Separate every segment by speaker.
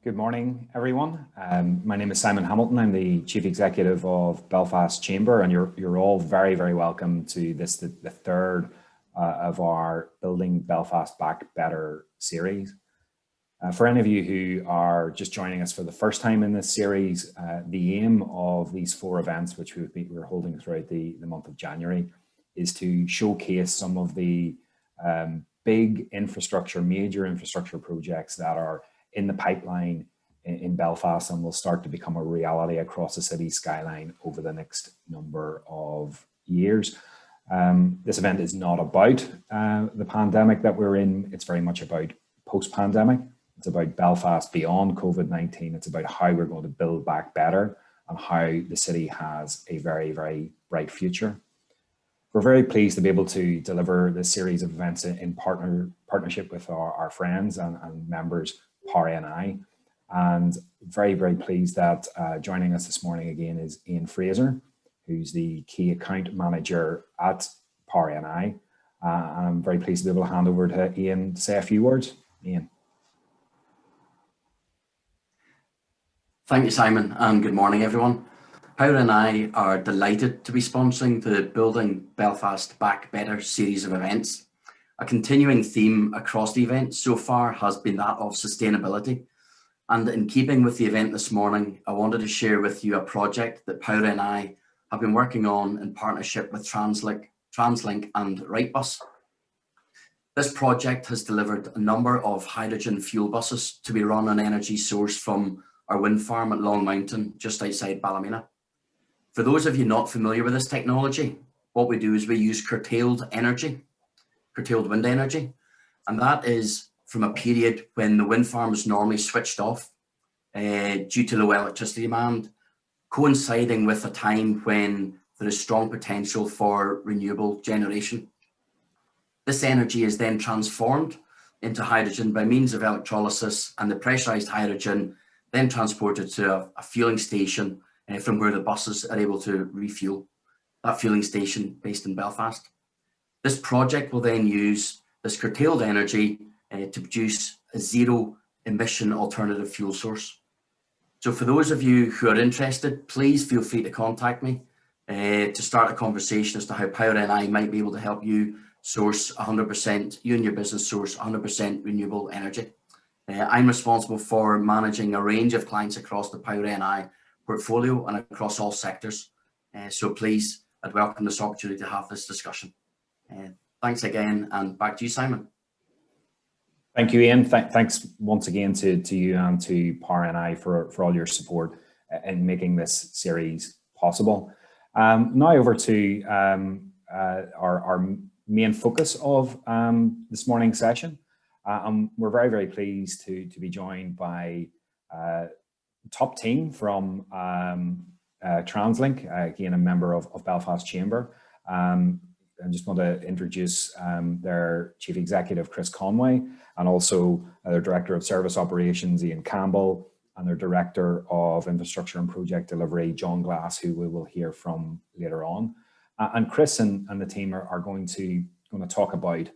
Speaker 1: Good morning, everyone. My name is Simon Hamilton. I'm the Chief Executive of Belfast Chamber, and you're all very, very welcome to this, the third of our Building Belfast Back Better series. For any of you who are just joining us for the first time in this series, the aim of these four events, which we're holding throughout the month of January, is to showcase some of the big major infrastructure projects that are in the pipeline in Belfast and will start to become a reality across the city skyline over the next number of years. This event is not about the pandemic that we're in. It's very much about post-pandemic. It's about Belfast beyond COVID-19. It's about how we're going to build back better and how the city has a very, very bright future. We're very pleased to be able to deliver this series of events in partnership with our friends and members, POWER, and very, very pleased that joining us this morning again is Ian Fraser, who's the Key Account Manager at POWER. I'm very pleased to be able to hand over to Ian to say a few words. Ian.
Speaker 2: Thank you, Simon, and good morning, everyone. POWER and I are delighted to be sponsoring the Building Belfast Back Better series of events. A continuing theme across the event so far has been that of sustainability. And in keeping with the event this morning, I wanted to share with you a project that POWER and I have been working on in partnership with Translink and Wrightbus. This project has delivered a number of hydrogen fuel buses to be run on energy sourced from our wind farm at Long Mountain, just outside Ballymena. For those of you not familiar with this technology, what we do is we use curtailed wind energy, and that is from a period when the wind farm is normally switched off due to low electricity demand, coinciding with a time when there is strong potential for renewable generation. This energy is then transformed into hydrogen by means of electrolysis, and the pressurized hydrogen then transported to a fueling station from where the buses are able to refuel. That fueling station based in Belfast. This project will then use this curtailed energy to produce a zero emission alternative fuel source. So for those of you who are interested, please feel free to contact me to start a conversation as to how POWER and I might be able to help you source 100%, you and your business source 100% renewable energy. I'm responsible for managing a range of clients across the POWER and I portfolio and across all sectors. So please, I'd welcome this opportunity to have this discussion. Thanks again, and back to you, Simon.
Speaker 1: Thank you, Ian. Thanks once again to you and to POWER and I for all your support in making this series possible. Now over to our main focus of this morning's session. We're very, very pleased to be joined by top team from Translink, again, a member of Belfast Chamber. I just want to introduce their Chief Executive, Chris Conway, and also their Director of Service Operations, Ian Campbell, and their Director of Infrastructure and Project Delivery, John Glass, who we will hear from later on. And Chris and the team are going to talk about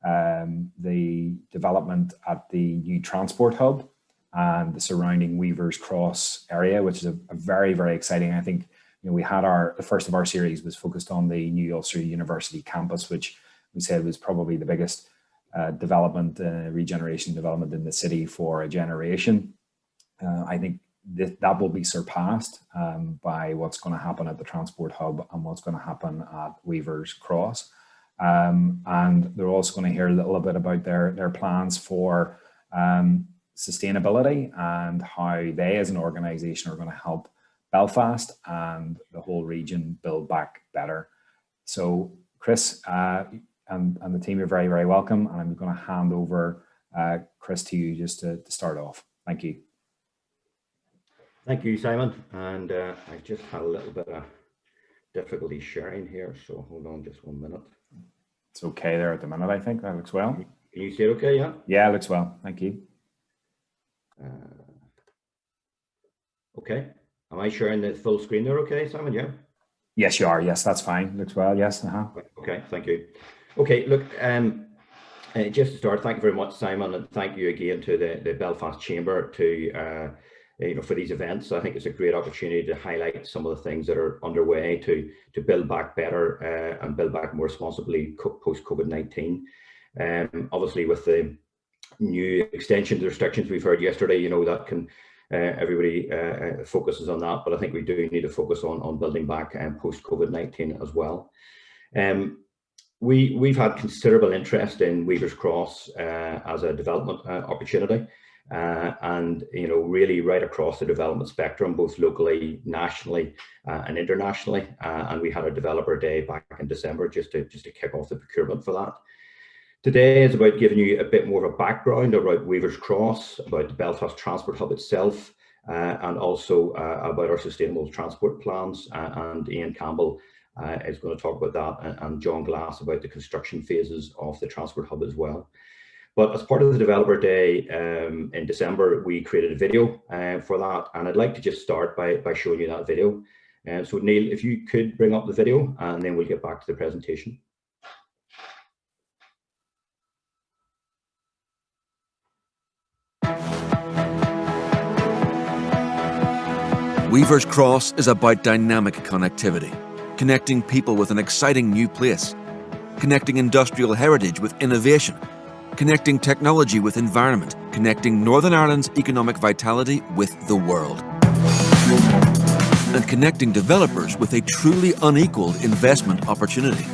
Speaker 1: the development at the new Transport Hub and the surrounding Weavers Cross area, which is a very, very exciting. I think we had the first of our series was focused on the new Ulster University campus, which we said was probably the biggest regeneration development in the city for a generation. I think that will be surpassed by what's going to happen at the Transport Hub and what's going to happen at Weavers Cross. And they're also going to hear a little bit about their plans for sustainability and how they as an organisation are going to help Belfast and the whole region build back better. So Chris and the team are very, very welcome, and I'm going to hand over Chris to you just to start off. Thank you.
Speaker 3: Thank you, Simon. And I just had a little bit of difficulty sharing here, so hold on just 1 minute.
Speaker 1: It's okay there at the minute, I think. That looks well.
Speaker 3: Can you see it okay, yeah?
Speaker 1: Yeah, it looks well. Thank you.
Speaker 3: Okay. Am I sharing the full screen there okay, Simon, yeah?
Speaker 1: Yes, you are. Yes, that's fine. Looks well. Yes.
Speaker 3: Okay, thank you. Okay, look, Just to start, thank you very much, Simon, and thank you again to the Belfast Chamber for these events. I think it's a great opportunity to highlight some of the things that are underway to build back better and build back more responsibly post COVID-19. Obviously, with the new extension restrictions we've heard yesterday, that can everybody focuses on that, but I think we do need to focus on building back post COVID-19 as well. We've had considerable interest in Weaver's Cross as a development opportunity, and really right across the development spectrum, both locally, nationally, and internationally. And we had a developer day back in December just to kick off the procurement for that. Today is about giving you a bit more of a background about Weaver's Cross, about the Belfast Transport Hub itself, and also about our sustainable transport plans. And Ian Campbell is going to talk about that, and John Glass about the construction phases of the Transport Hub as well. But as part of the Developer Day in December, we created a video for that, and I'd like to just start by showing you that video. So Neil, if you could bring up the video, and then we'll get back to the presentation.
Speaker 4: Weaver's Cross is about dynamic connectivity, connecting people with an exciting new place, connecting industrial heritage with innovation, connecting technology with environment, connecting Northern Ireland's economic vitality with the world, and connecting developers with a truly unequalled investment opportunity.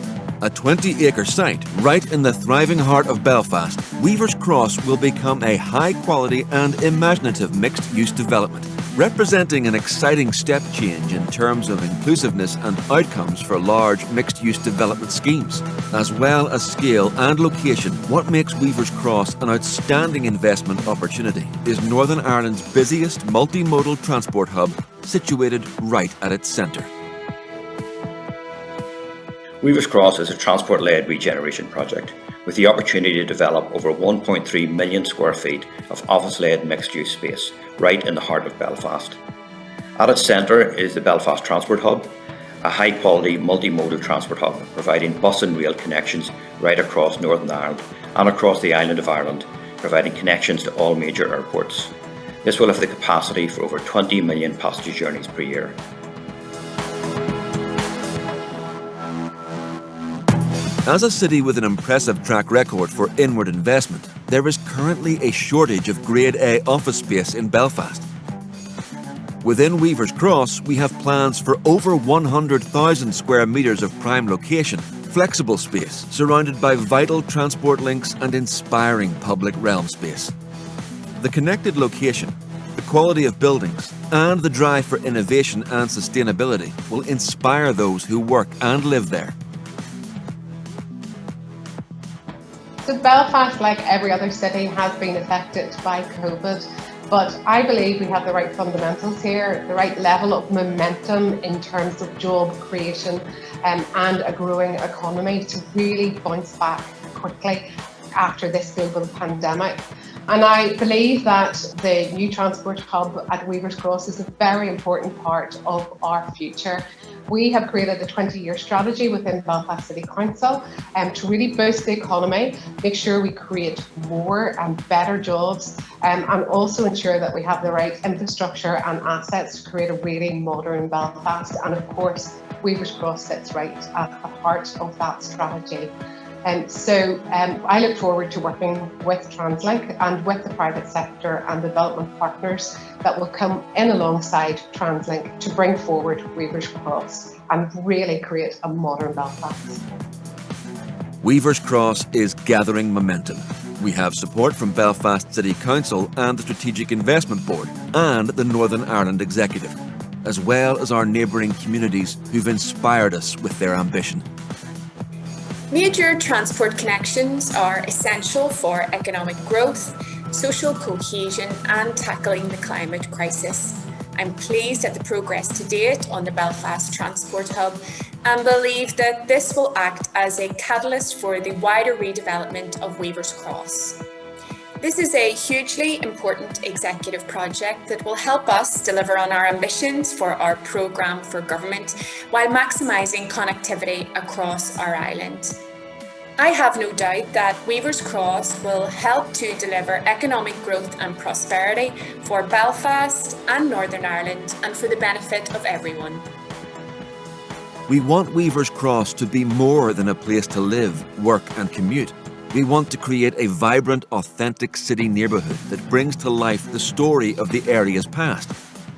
Speaker 4: A 20-acre site right in the thriving heart of Belfast, Weaver's Cross will become a high-quality and imaginative mixed-use development, representing an exciting step change in terms of inclusiveness and outcomes for large mixed-use development schemes. As well as scale and location, what makes Weaver's Cross an outstanding investment opportunity is Northern Ireland's busiest multimodal transport hub, situated right at its centre.
Speaker 5: Weaver's Cross is a transport-led regeneration project with the opportunity to develop over 1.3 million square feet of office-led mixed-use space right in the heart of Belfast. At its centre is the Belfast Transport Hub, a high-quality multimodal transport hub providing bus and rail connections right across Northern Ireland and across the island of Ireland, providing connections to all major airports. This will have the capacity for over 20 million passenger journeys per year.
Speaker 4: As a city with an impressive track record for inward investment, there is currently a shortage of Grade A office space in Belfast. Within Weaver's Cross, we have plans for over 100,000 square metres of prime location, flexible space, surrounded by vital transport links and inspiring public realm space. The connected location, the quality of buildings, and the drive for innovation and sustainability will inspire those who work and live there.
Speaker 6: So Belfast, like every other city, has been affected by COVID, but I believe we have the right fundamentals here, the right level of momentum in terms of job creation and a growing economy to really bounce back quickly after this global pandemic. And I believe that the new transport hub at Weaver's Cross is a very important part of our future. We have created a 20-year strategy within Belfast City Council to really boost the economy, make sure we create more and better jobs, and also ensure that we have the right infrastructure and assets to create a really modern Belfast. And of course, Weaver's Cross sits right at the heart of that strategy. So I look forward to working with Translink and with the private sector and development partners that will come in alongside Translink to bring forward Weaver's Cross and really create a modern Belfast.
Speaker 4: Weaver's Cross is gathering momentum. We have support from Belfast City Council and the Strategic Investment Board and the Northern Ireland Executive, as well as our neighbouring communities who've inspired us with their ambition.
Speaker 7: Major transport connections are essential for economic growth, social cohesion and tackling the climate crisis. I'm pleased at the progress to date on the Belfast Transport Hub and believe that this will act as a catalyst for the wider redevelopment of Weaver's Cross. This is a hugely important executive project that will help us deliver on our ambitions for our programme for government while maximising connectivity across our island. I have no doubt that Weavers Cross will help to deliver economic growth and prosperity for Belfast and Northern Ireland, and for the benefit of everyone.
Speaker 4: We want Weavers Cross to be more than a place to live, work and commute. We want to create a vibrant, authentic city neighbourhood that brings to life the story of the area's past,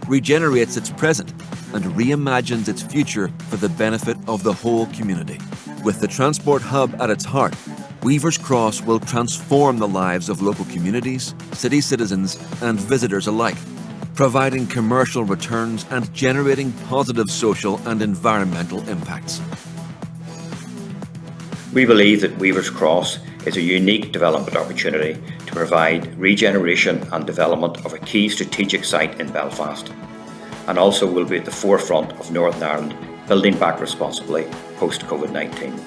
Speaker 4: regenerates its present and reimagines its future for the benefit of the whole community. With the Transport Hub at its heart, Weavers Cross will transform the lives of local communities, city citizens and visitors alike, providing commercial returns and generating positive social and environmental impacts.
Speaker 5: We believe that Weavers Cross is a unique development opportunity to provide regeneration and development of a key strategic site in Belfast, and also will be at the forefront of Northern Ireland building back responsibly post-COVID-19.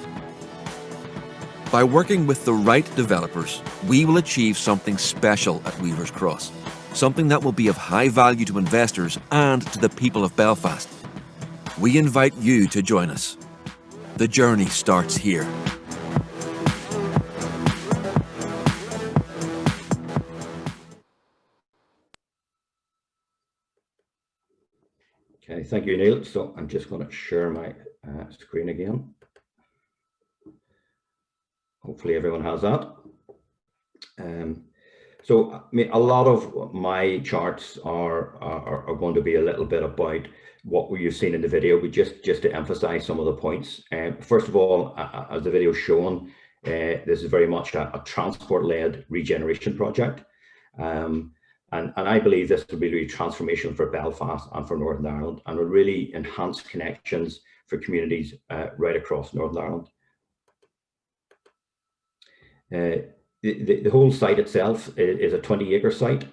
Speaker 4: By working with the right developers, we will achieve something special at Weavers Cross, something that will be of high value to investors and to the people of Belfast. We invite you to join us. The journey starts here.
Speaker 3: Okay, thank you, Neil. So I'm just going to share my screen again. Hopefully everyone has that. So I mean, a lot of my charts are going to be a little bit about what you've seen in the video, but just to emphasize some of the points. First of all, as the video shown, this is very much a transport-led regeneration project. And I believe this will be really transformational for Belfast and for Northern Ireland, and will really enhance connections for communities right across Northern Ireland. The whole site itself is a 20-acre site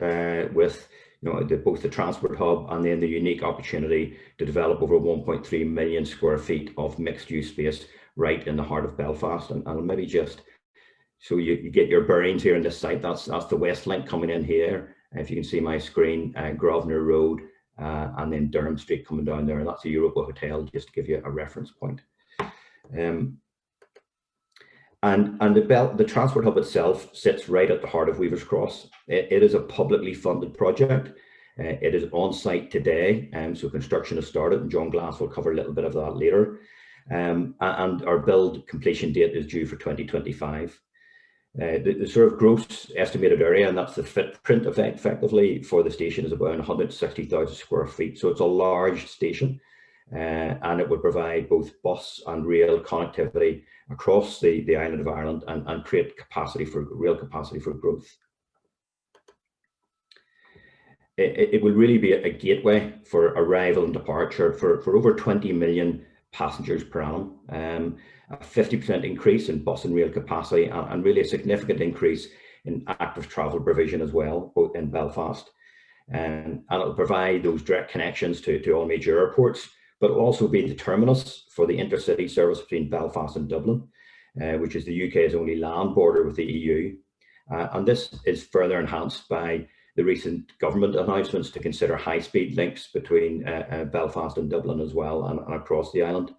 Speaker 3: with both the Transport Hub and then the unique opportunity to develop over 1.3 million square feet of mixed-use space right in the heart of Belfast. And maybe just so you get your bearings here in this site, that's the West Link coming in here. If you can see my screen, Grosvenor Road, and then Durham Street coming down there. That's a Europa Hotel, just to give you a reference point. And the Transport Hub itself sits right at the heart of Weavers Cross. It is a publicly funded project. It is on site today, so construction has started, and John Glass will cover a little bit of that later. And our build completion date is due for 2025. The sort of gross estimated area, and that's the footprint effectively for the station, is about 160,000 square feet. So it's a large station, and it would provide both bus and rail connectivity across the island of Ireland and create real capacity for growth. It will really be a gateway for arrival and departure for over 20 million passengers per annum. A 50% increase in bus and rail capacity, and really a significant increase in active travel provision as well, both in Belfast. And it'll provide those direct connections to all major airports, but it'll also be the terminus for the intercity service between Belfast and Dublin, which is the UK's only land border with the EU. And this is further enhanced by the recent government announcements to consider high-speed links between Belfast and Dublin as well, and across the island.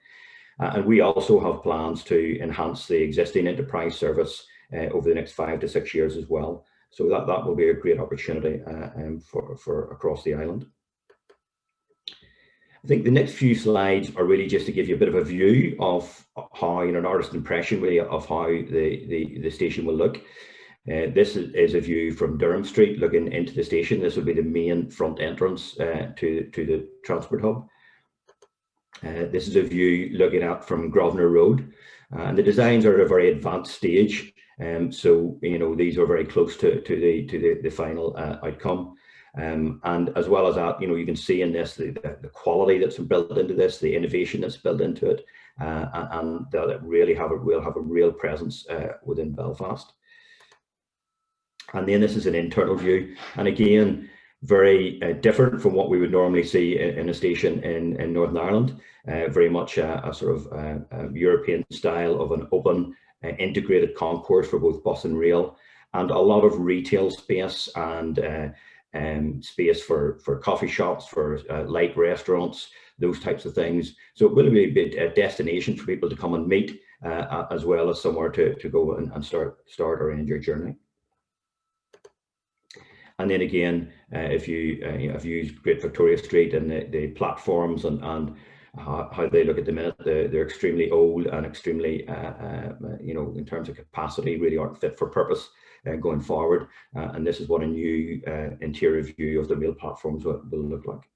Speaker 3: And we also have plans to enhance the existing enterprise service over the next 5 to 6 years as well. So that will be a great opportunity for across the island. I think the next few slides are really just to give you a bit of a view of how, an artist's impression really of how the station will look. This is a view from Durham Street looking into the station. This will be the main front entrance to the Transport Hub. This is a view looking out from Grosvenor Road, and the designs are at a very advanced stage. So these are very close to the final outcome. And as well as that, you can see in this the quality that's built into this, the innovation that's built into it, and that it really will have a real presence within Belfast. And then this is an internal view, and again, very different from what we would normally see in a station in Northern Ireland. Very much a sort of European style of an open integrated concourse for both bus and rail, and a lot of retail space and space for coffee shops, for light restaurants, those types of things. So it will be a destination for people to come and meet as well as somewhere to go and start or end your journey. And then again, if you have used Great Victoria Street and the platforms and how they look at the minute, they're extremely old and extremely, in terms of capacity, really aren't fit for purpose going forward. And this is what a new interior view of the rail platforms will look like.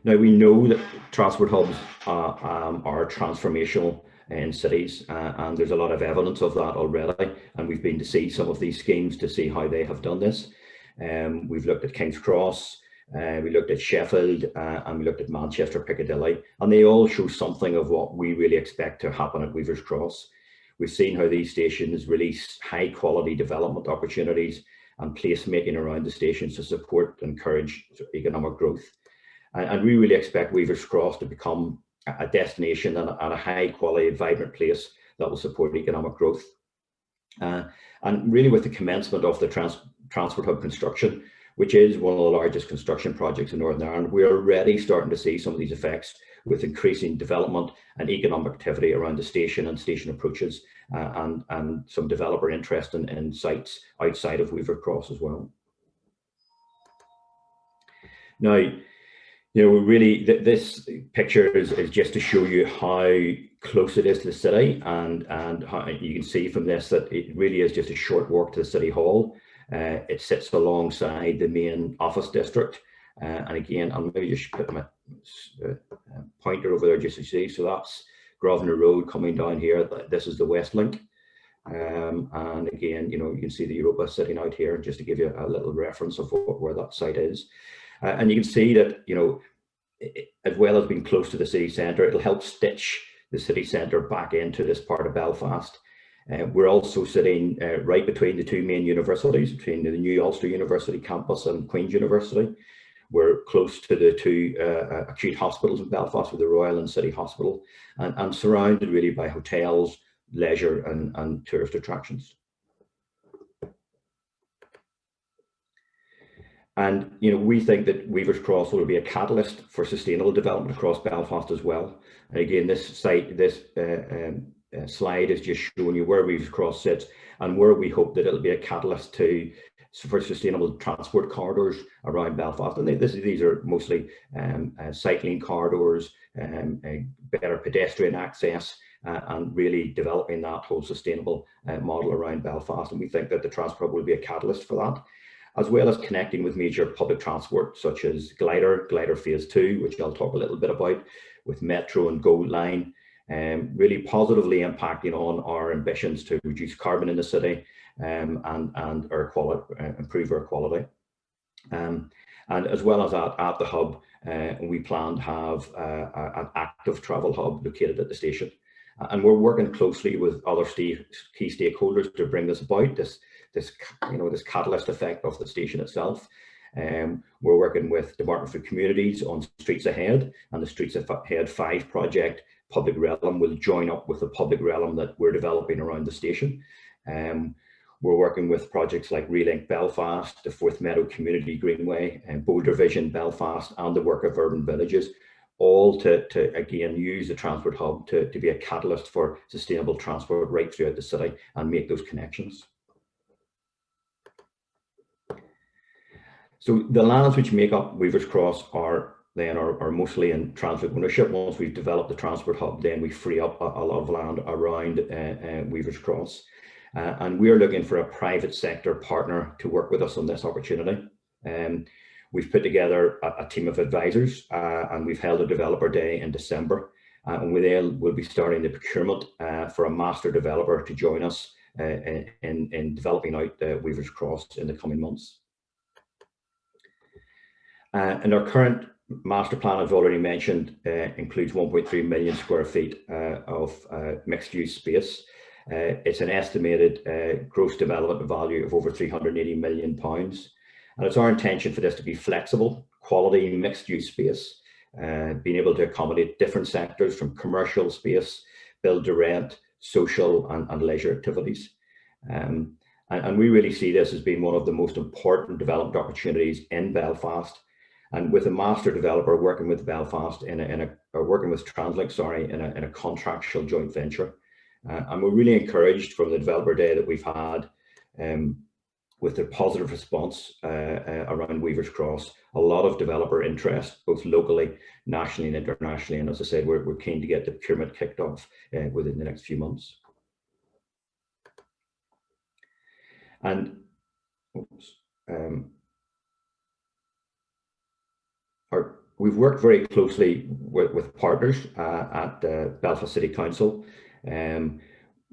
Speaker 3: Now, we know that transport hubs are transformational in cities, and there's a lot of evidence of that already, and we've been to see some of these schemes to see how they have done this. We've looked at King's Cross, we looked at Sheffield, and we looked at Manchester Piccadilly, and they all show something of what we really expect to happen at Weaver's Cross. We've seen how these stations release high quality development opportunities and placemaking around the stations to support and encourage economic growth. And we really expect Weaver's Cross to become a destination and a high quality, vibrant place that will support economic growth. And really with the commencement of the Transport Hub construction, which is one of the largest construction projects in Northern Ireland, we're already starting to see some of these effects with increasing development and economic activity around the station and station approaches, and some developer interest in sites outside of Weaver's Cross as well. Now, really, this picture is just to show you how close it is to the city, and how you can see from this that it really is just a short walk to the City Hall. It sits alongside the main office district, and again, I'll maybe just put my pointer over there just to see. So that's Grosvenor Road coming down here. This is the West Link, and again, you can see the Europa sitting out here, just to give you a little reference of where that site is. And you can see that, as well as being close to the city centre, it'll help stitch the city centre back into this part of Belfast. We're also sitting right between the two main universities, between the New Ulster University campus and Queen's University. We're close to the two acute hospitals in Belfast, with the Royal and City Hospital, and surrounded really by hotels, leisure and tourist attractions. And we think that Weaver's Cross will be a catalyst for sustainable development across Belfast as well. And again, this slide is just showing you where Weaver's Cross sits and where we hope that it'll be a catalyst for sustainable transport corridors around Belfast. And these are mostly cycling corridors, better pedestrian access, and really developing that whole sustainable model around Belfast. And we think that the Transport Hub will be a catalyst for that, as well as connecting with major public transport such as Glider Phase 2, which I'll talk a little bit about, with Metro and Gold Line, really positively impacting on our ambitions to reduce carbon in the city, and air quality, improve air quality. And as well as at the hub, we plan to have an active travel hub located at the station. And we're working closely with other key stakeholders to bring this about, this catalyst effect of the station itself. We're working with Department for Communities on Streets Ahead, and the Streets Ahead 5 project, Public Realm, will join up with the Public Realm that we're developing around the station. We're working with projects like Relink Belfast, the Forth Meadow Community Greenway, and Boulder Vision Belfast, and the work of Urban Villages, all to again use the Transport Hub to be a catalyst for sustainable transport right throughout the city and make those connections. So the lands which make up Weaver's Cross are mostly in Translink ownership. Once we've developed the Transport Hub, then we free up a lot of land around Weaver's Cross. And we're looking for a private sector partner to work with us on this opportunity. We've put together a team of advisors, and we've held a developer day in December. And we'll be starting the procurement for a master developer to join us in developing out Weaver's Cross in the coming months. And our current master plan, I've already mentioned, includes 1.3 million square feet of mixed-use space. It's an estimated gross development value of over £380 million. And it's our intention for this to be flexible, quality, mixed-use space, being able to accommodate different sectors from commercial space, build to rent, social and leisure activities. And we really see this as being one of the most important development opportunities in Belfast. and with a master developer working with Belfast working with Translink, sorry, in a contractual joint venture. And we're really encouraged from the developer day that we've had with the positive response around Weavers Cross. A lot of developer interest, both locally, nationally and internationally. And as I said, we're keen to get the procurement kicked off within the next few months. And we've worked very closely with partners at Belfast City Council.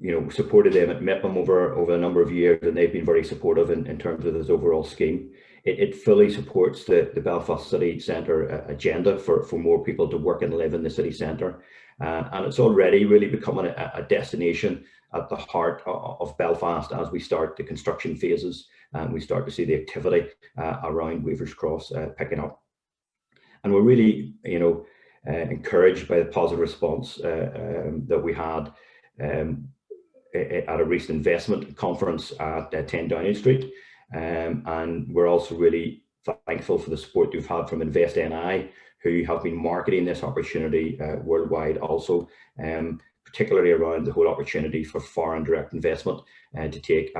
Speaker 3: You know, supported them at MIPIM over a number of years, and they've been very supportive in terms of this overall scheme. It fully supports the Belfast City Centre agenda for more people to work and live in the city centre. And it's already really becoming a destination at the heart of Belfast as we start the construction phases and we start to see the activity around Weavers Cross picking up. And we're really, you know, encouraged by the positive response that we had at a recent investment conference at 10 Downing Street. And we're also really thankful for the support we've had from Invest NI, who have been marketing this opportunity worldwide also, particularly around the whole opportunity for foreign direct investment to take,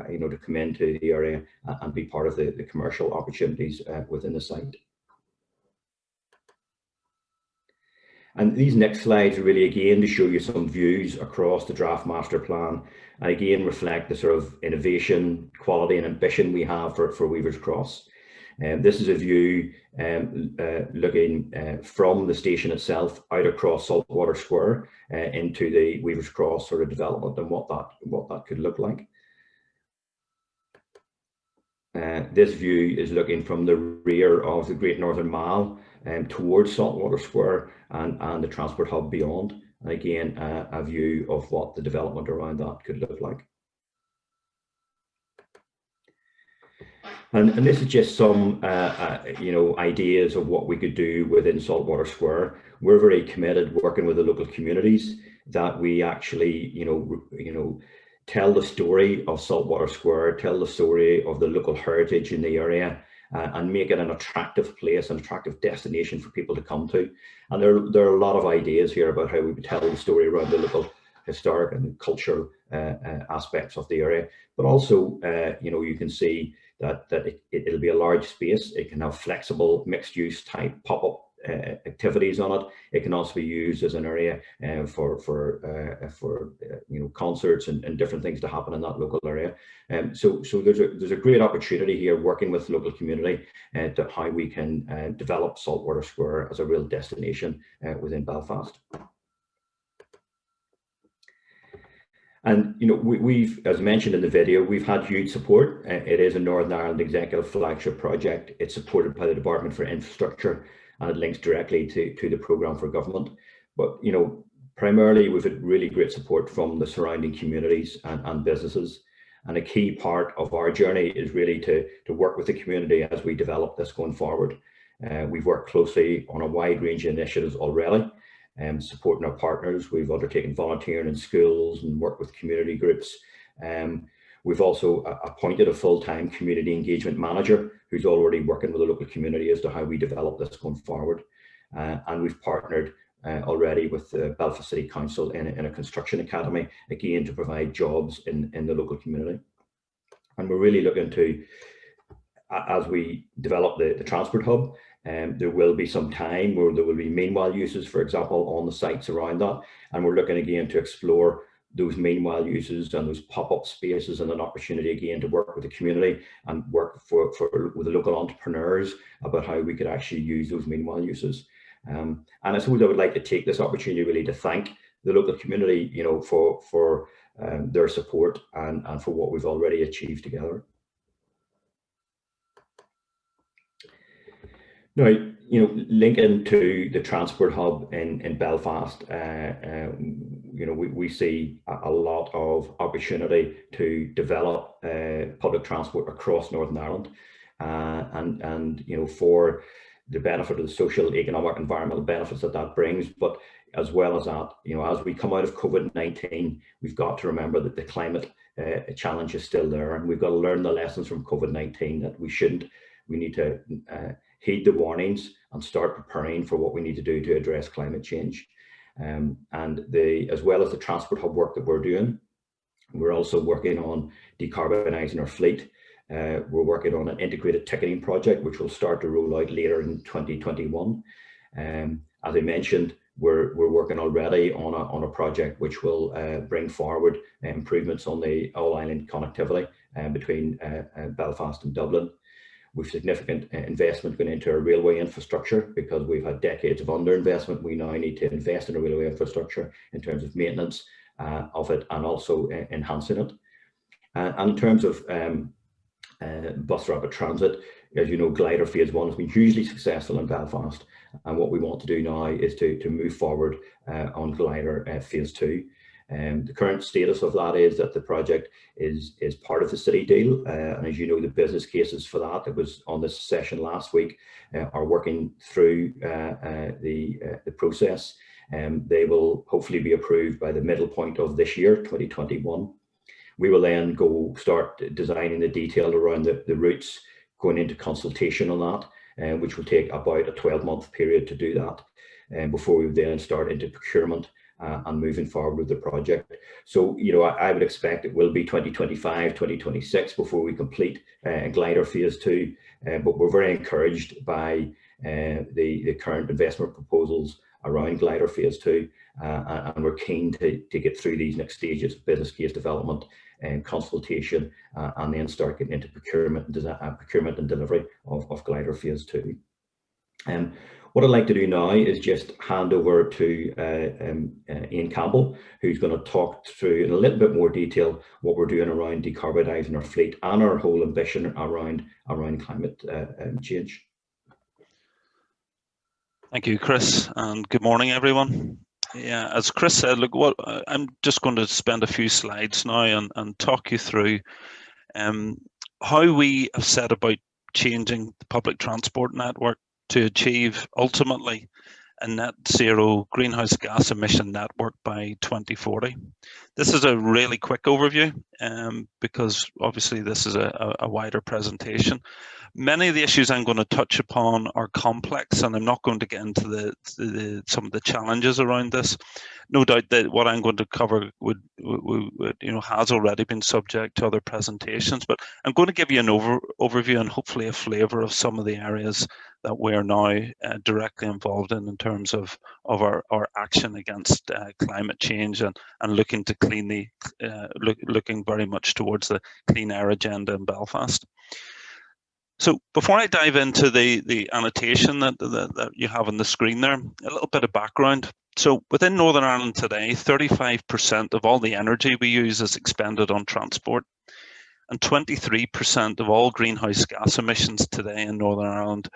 Speaker 3: you know, to come into the area and be part of the commercial opportunities within the site. And these next slides are really, again, to show you some views across the draft master plan, and again reflect the sort of innovation, quality and ambition we have for Weavers Cross. This is a view looking from the station itself out across Saltwater Square into the Weavers Cross sort of development and what that could look like. This view is looking from the rear of the Great Northern Mall towards Saltwater Square and the Transport Hub beyond. And again, a view of what the development around that could look like. And this is just some, you know, ideas of what we could do within Saltwater Square. We're very committed working with the local communities that we actually, you know, tell the story of Saltwater Square, tell the story of the local heritage in the area, and make it an attractive place, an attractive destination for people to come to. And there are a lot of ideas here about how we would tell the story around the local historic and cultural aspects of the area. But also, you know, you can see that it'll be a large space. It can have flexible mixed-use type pop-up activities on it. It can also be used as an area for you know, concerts and different things to happen in that local area. So there's a great opportunity here working with the local community to how we can develop Saltwater Square as a real destination within Belfast. And, you know, we've, as mentioned in the video, we've had huge support. It is a Northern Ireland Executive flagship project. It's supported by the Department for Infrastructure, and it links directly to the programme for government. But, you know, primarily we've had really great support from the surrounding communities and businesses. And a key part of our journey is really to work with the community as we develop this going forward. We've worked closely on a wide range of initiatives already, supporting our partners. We've undertaken volunteering in schools and worked with community groups. We've also appointed a full-time community engagement manager who's already working with the local community as to how we develop this going forward. And we've partnered already with the Belfast City Council in a construction academy, again, to provide jobs in the local community. And we're really looking to, as we develop the transport hub, there will be some time where there will be meanwhile uses, for example, on the sites around that. And we're looking again to explore those meanwhile uses and those pop-up spaces, and an opportunity again to work with the community and work with the local entrepreneurs about how we could actually use those meanwhile uses. And I suppose I would like to take this opportunity really to thank the local community, you know, for their support and for what we've already achieved together. Now, you know, linking to the transport hub in Belfast, you know, we see a lot of opportunity to develop public transport across Northern Ireland, and you know, for the benefit of the social, economic, environmental benefits that brings. But as well as that, you know, as we come out of COVID-19, we've got to remember that the climate challenge is still there, and we've got to learn the lessons from COVID-19 that we need to heed the warnings and start preparing for what we need to do to address climate change. And as well as the transport hub work that we're doing, we're also working on decarbonising our fleet. We're working on an integrated ticketing project, which will start to roll out later in 2021. As I mentioned, we're working already on a project which will bring forward improvements on the all-island connectivity between Belfast and Dublin. We've significant investment going into our railway infrastructure because we've had decades of underinvestment. We now need to invest in a railway infrastructure in terms of maintenance of it and also enhancing it. And in terms of bus rapid transit, as you know, Glider Phase 1 has been hugely successful in Belfast, and what we want to do now is to move forward on Glider Phase 2. The current status of that is that the project is part of the city deal, and as you know, the business cases for that was on this session last week are working through the process. They will hopefully be approved by the middle point of this year, 2021. We will then start designing the detail around the routes, going into consultation on that, which will take about a 12-month period to do that, before we then start into procurement and moving forward with the project. So, you know, I would expect it will be 2025, 2026 before we complete Glider Phase 2, but we're very encouraged by the current investment proposals around Glider Phase 2, and we're keen to get through these next stages of business case development and consultation, and then start getting into procurement and delivery of Glider Phase 2. What I'd like to do now is just hand over to Ian Campbell, who's going to talk through in a little bit more detail what we're doing around decarbonising our fleet and our whole ambition around climate change.
Speaker 8: Thank you, Chris, and good morning, everyone. Yeah, as Chris said, look, I'm just going to spend a few slides now and talk you through how we have set about changing the public transport network to achieve ultimately a net zero greenhouse gas emission network by 2040. This is a really quick overview because obviously this is a wider presentation. Many of the issues I'm going to touch upon are complex, and I'm not going to get into some of the challenges around this. No doubt that what I'm going to cover would has already been subject to other presentations, but I'm going to give you an overview and hopefully a flavour of some of the areas that we're now directly involved in terms of our action against climate change and looking to looking very much towards the clean air agenda in Belfast. So before I dive into the annotation that you have on the screen there, a little bit of background. So within Northern Ireland today, 35% of all the energy we use is expended on transport, and 23% of all greenhouse gas emissions today in Northern Ireland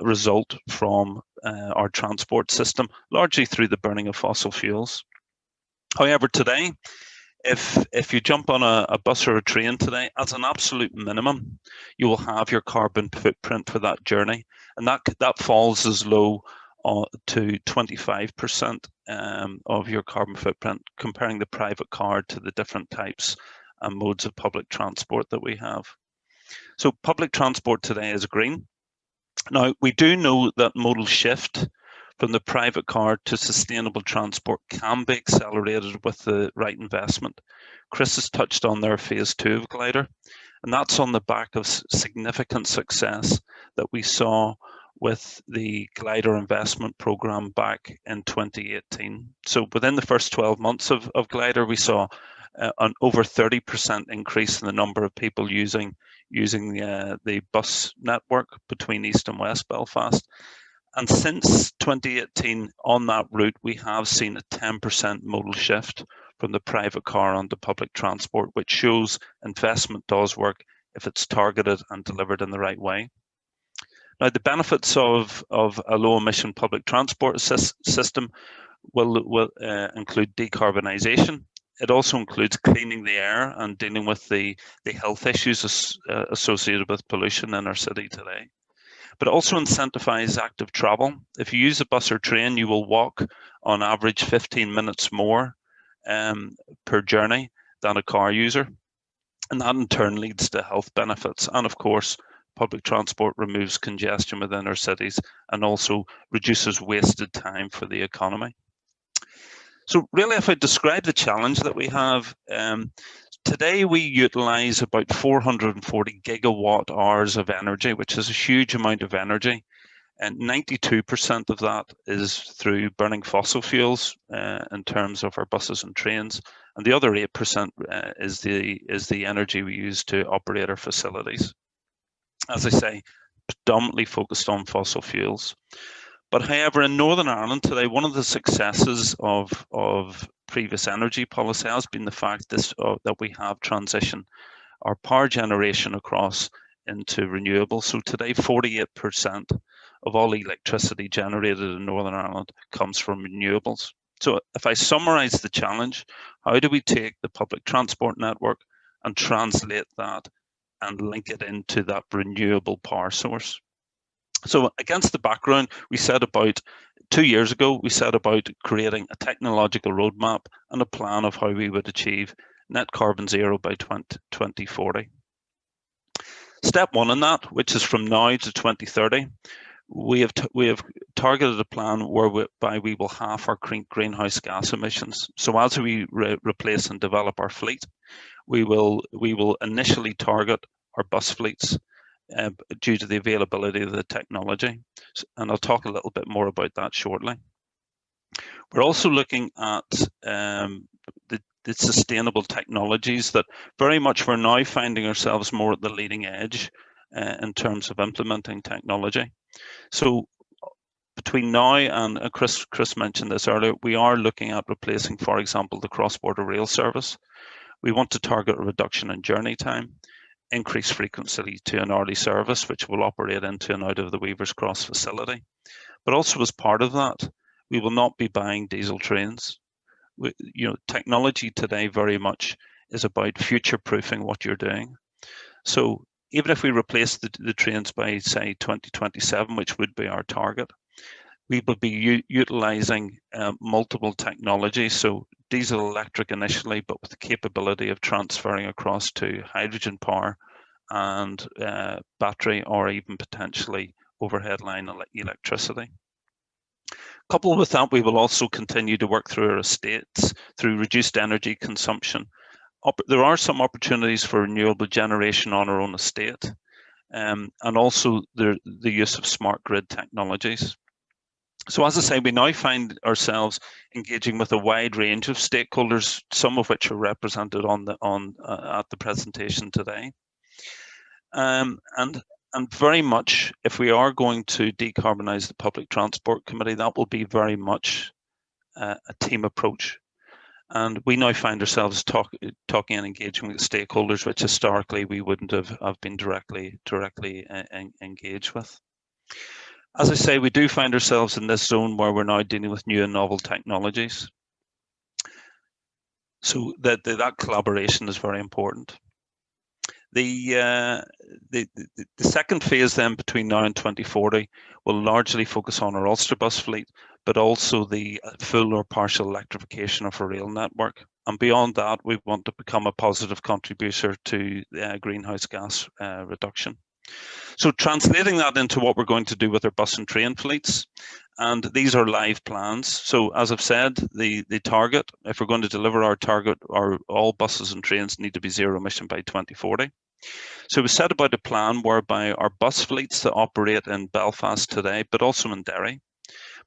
Speaker 8: result from our transport system, largely through the burning of fossil fuels. However, today, if you jump on a bus or a train today, as an absolute minimum, you will have your carbon footprint for that journey, and that falls as low to 25% of your carbon footprint, comparing the private car to the different types and modes of public transport that we have. So public transport today is green. Now, we do know that modal shift from the private car to sustainable transport can be accelerated with the right investment. Chris has touched on their Phase 2 of Glider, and that's on the back of significant success that we saw with the Glider investment programme back in 2018. So within the first 12 months of Glider, we saw an over 30% increase in the number of people using the bus network between East and West Belfast. And since 2018, on that route, we have seen a 10% modal shift from the private car onto public transport, which shows investment does work if it's targeted and delivered in the right way. Now, the benefits of a low-emission public transport system will include decarbonisation. It also includes cleaning the air and dealing with the health issues associated with pollution in our city today. But also incentivise active travel. If you use a bus or train, you will walk on average 15 minutes more per journey than a car user. And that in turn leads to health benefits and, of course, public transport removes congestion within our cities and also reduces wasted time for the economy. So really, if I describe the challenge that we have, today we utilise about 440 gigawatt hours of energy, which is a huge amount of energy. And 92% of that is through burning fossil fuels in terms of our buses and trains. And the other 8% is the energy we use to operate our facilities. As I say, predominantly focused on fossil fuels. But however, in Northern Ireland today, one of the successes of previous energy policy has been the fact that we have transitioned our power generation across into renewables. So today, 48% of all electricity generated in Northern Ireland comes from renewables. So if I summarise the challenge, how do we take the public transport network and translate that and link it into that renewable power source? So against the background, we set about 2 years ago, we set about creating a technological roadmap and a plan of how we would achieve net carbon zero by 2040. Step one in that, which is from now to 2030, we have targeted a plan whereby we will halve our greenhouse gas emissions. So as we replace and develop our fleet, we will initially target our bus fleets due to the availability of the technology. And I'll talk a little bit more about that shortly. We're also looking at the sustainable technologies that very much we're now finding ourselves more at the leading edge in terms of implementing technology. So between now and Chris mentioned this earlier, we are looking at replacing, for example, the cross-border rail service. We want to target a reduction in journey time, increased frequency to an hourly service, which will operate into and out of the Weavers Cross facility. But also as part of that, we will not be buying diesel trains. Technology today very much is about future-proofing what you're doing. So even if we replace the trains by, say, 2027, which would be our target, we will be utilising multiple technologies. So diesel electric initially, but with the capability of transferring across to hydrogen power and battery, or even potentially overhead line electricity. Coupled with that, we will also continue to work through our estates through reduced energy consumption. There are some opportunities for renewable generation on our own estate, and also the use of smart grid technologies. So as I say, we now find ourselves engaging with a wide range of stakeholders, some of which are represented at the presentation today. And very much, if we are going to decarbonise the Public Transport Committee, that will be very much a team approach. And we now find ourselves talking and engaging with stakeholders, which historically we wouldn't have been directly engaged with. As I say, we do find ourselves in this zone where we're now dealing with new and novel technologies. So that collaboration is very important. The second phase then between now and 2040 will largely focus on our Ulster bus fleet, but also the full or partial electrification of our rail network. And beyond that, we want to become a positive contributor to greenhouse gas reduction. So translating that into what we're going to do with our bus and train fleets, and these are live plans. So as I've said, the target, if we're going to deliver our target, all buses and trains need to be zero emission by 2040. So we set about a plan whereby our bus fleets that operate in Belfast today, but also in Derry,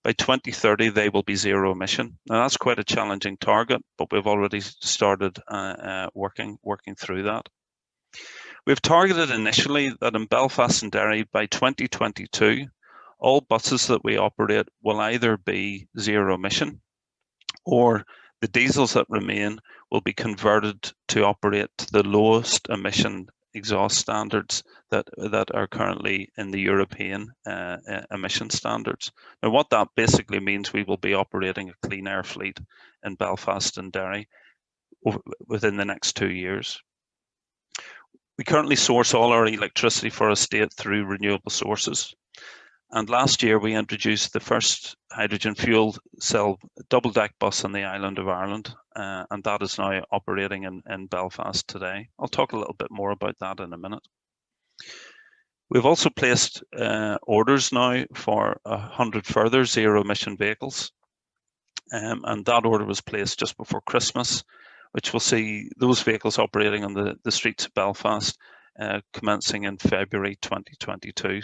Speaker 8: by 2030 they will be zero emission. Now that's quite a challenging target, but we've already started working through that. We've targeted initially that in Belfast and Derry by 2022, all buses that we operate will either be zero emission, or the diesels that remain will be converted to operate to the lowest emission exhaust standards that are currently in the European emission standards. Now what that basically means, we will be operating a clean air fleet in Belfast and Derry within the next 2 years. We currently source all our electricity for our estate through renewable sources. And last year we introduced the first hydrogen fuel cell double-deck bus on the island of Ireland, and that is now operating in Belfast today. I'll talk a little bit more about that in a minute. We've also placed orders now for 100 further zero-emission vehicles, and that order was placed just before Christmas, which will see those vehicles operating on the streets of Belfast commencing in February 2022.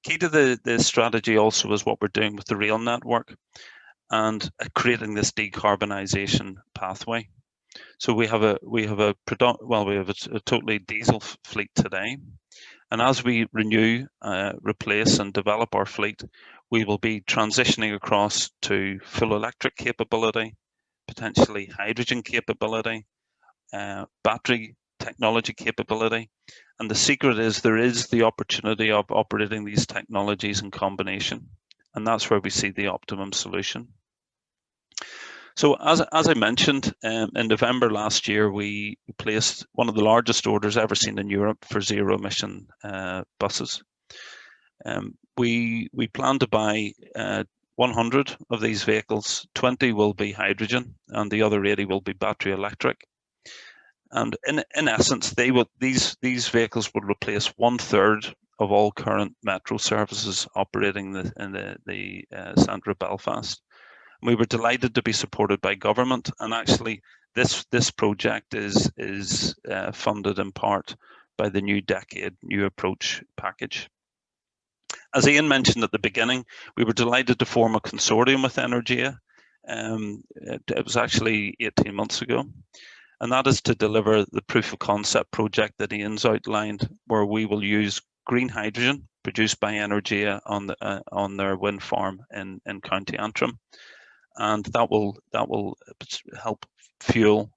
Speaker 8: Key to the strategy also is what we're doing with the rail network and creating this decarbonisation pathway. So we have a totally diesel fleet today, and as we renew, replace, and develop our fleet, we will be transitioning across to full electric capability, potentially hydrogen capability, battery technology capability. And the secret is there is the opportunity of operating these technologies in combination, and that's where we see the optimum solution. So as I mentioned, in November last year, we placed one of the largest orders ever seen in Europe for zero-emission buses. We plan to buy 100 of these vehicles. 20 will be hydrogen, and the other 80 will be battery electric. And in essence, these vehicles will replace 1/3 of all current metro services operating in the centre of Belfast. We were delighted to be supported by government, and actually this project is funded in part by the New Decade New Approach package. As Ian mentioned at the beginning, we were delighted to form a consortium with Energia. It was actually 18 months ago, and that is to deliver the proof of concept project that Ian's outlined, where we will use green hydrogen produced by Energia on their wind farm in County Antrim. And that will help fuel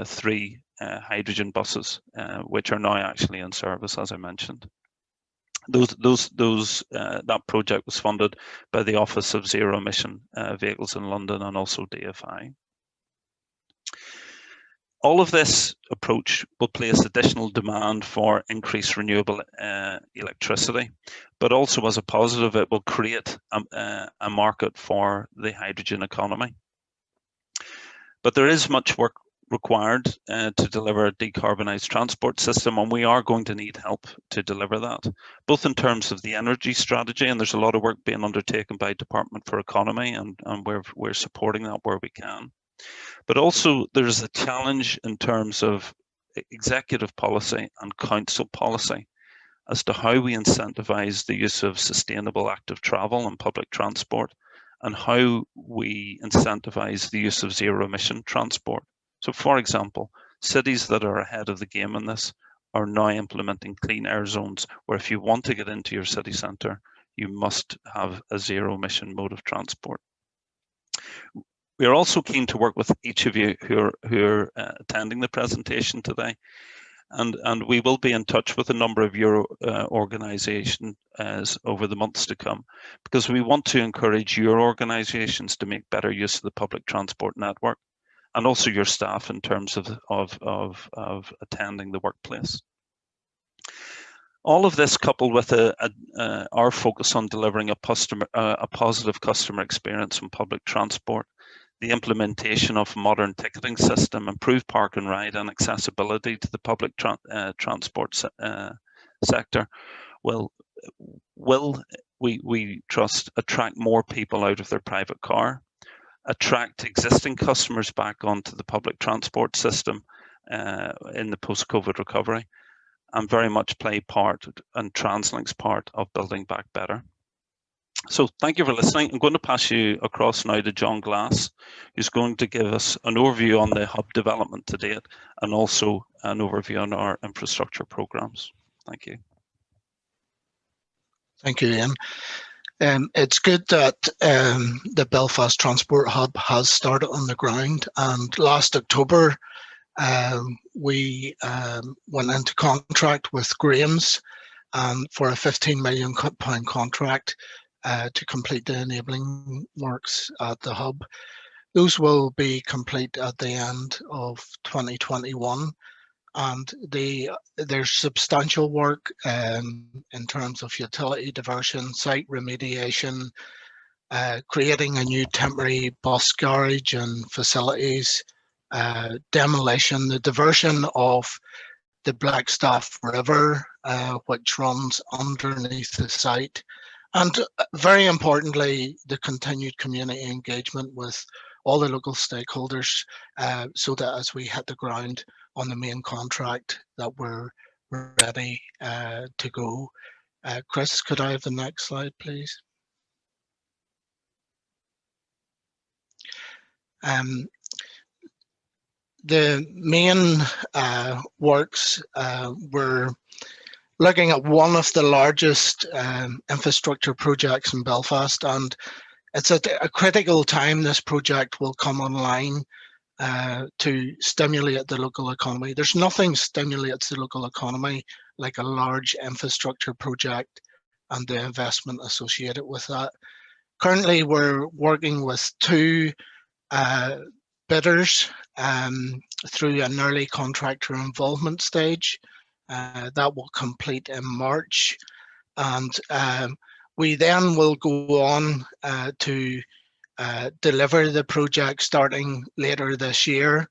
Speaker 8: 3 hydrogen buses, which are now actually in service, as I mentioned. That project was funded by the Office of Zero Emission Vehicles in London and also DFI. All of this approach will place additional demand for increased renewable electricity, but also as a positive, it will create a market for the hydrogen economy. But there is much work required to deliver a decarbonised transport system, and we are going to need help to deliver that, both in terms of the energy strategy, and there's a lot of work being undertaken by Department for Economy, and we're supporting that where we can. But also there's a challenge in terms of executive policy and council policy as to how we incentivise the use of sustainable active travel and public transport, and how we incentivise the use of zero emission transport. So for example, cities that are ahead of the game in this are now implementing clean air zones, where if you want to get into your city centre, you must have a zero emission mode of transport. We are also keen to work with each of you who are attending the presentation today, and we will be in touch with a number of your organisations over the months to come, because we want to encourage your organisations to make better use of the public transport network, and also your staff in terms of attending the workplace. All of this, coupled with our focus on delivering a positive customer experience in public transport, the implementation of a modern ticketing system, improved park and ride, and accessibility to the public transport sector will we trust attract more people out of their private car, attract existing customers back onto the public transport system in the post-COVID recovery, and very much play part, and Translink's part, of building back better. So thank you for listening. I'm going to pass you across now to John Glass, who's going to give us an overview on the hub development to date, and also an overview on our infrastructure programs. Thank you.
Speaker 9: Thank you, Ian. It's good that the Belfast Transport Hub has started on the ground, and last October we went into contract with Graham's for a £15 million contract to complete the enabling works at the hub. Those will be complete at the end of 2021, and there's substantial work in terms of utility diversion, site remediation, creating a new temporary bus garage and facilities, demolition, the diversion of the Blackstaff River, which runs underneath the site, and very importantly, the continued community engagement with all the local stakeholders, so that as we hit the ground on the main contract, that we're ready to go. Chris, could I have the next slide, please? The main works, we're looking at one of the largest infrastructure projects in Belfast, and it's at a critical time this project will come online to stimulate the local economy. There's nothing stimulates the local economy like a large infrastructure project and the investment associated with that. Currently, we're working with two bidders through an early contractor involvement stage. That will complete in March, and we then will go on to deliver the project starting later this year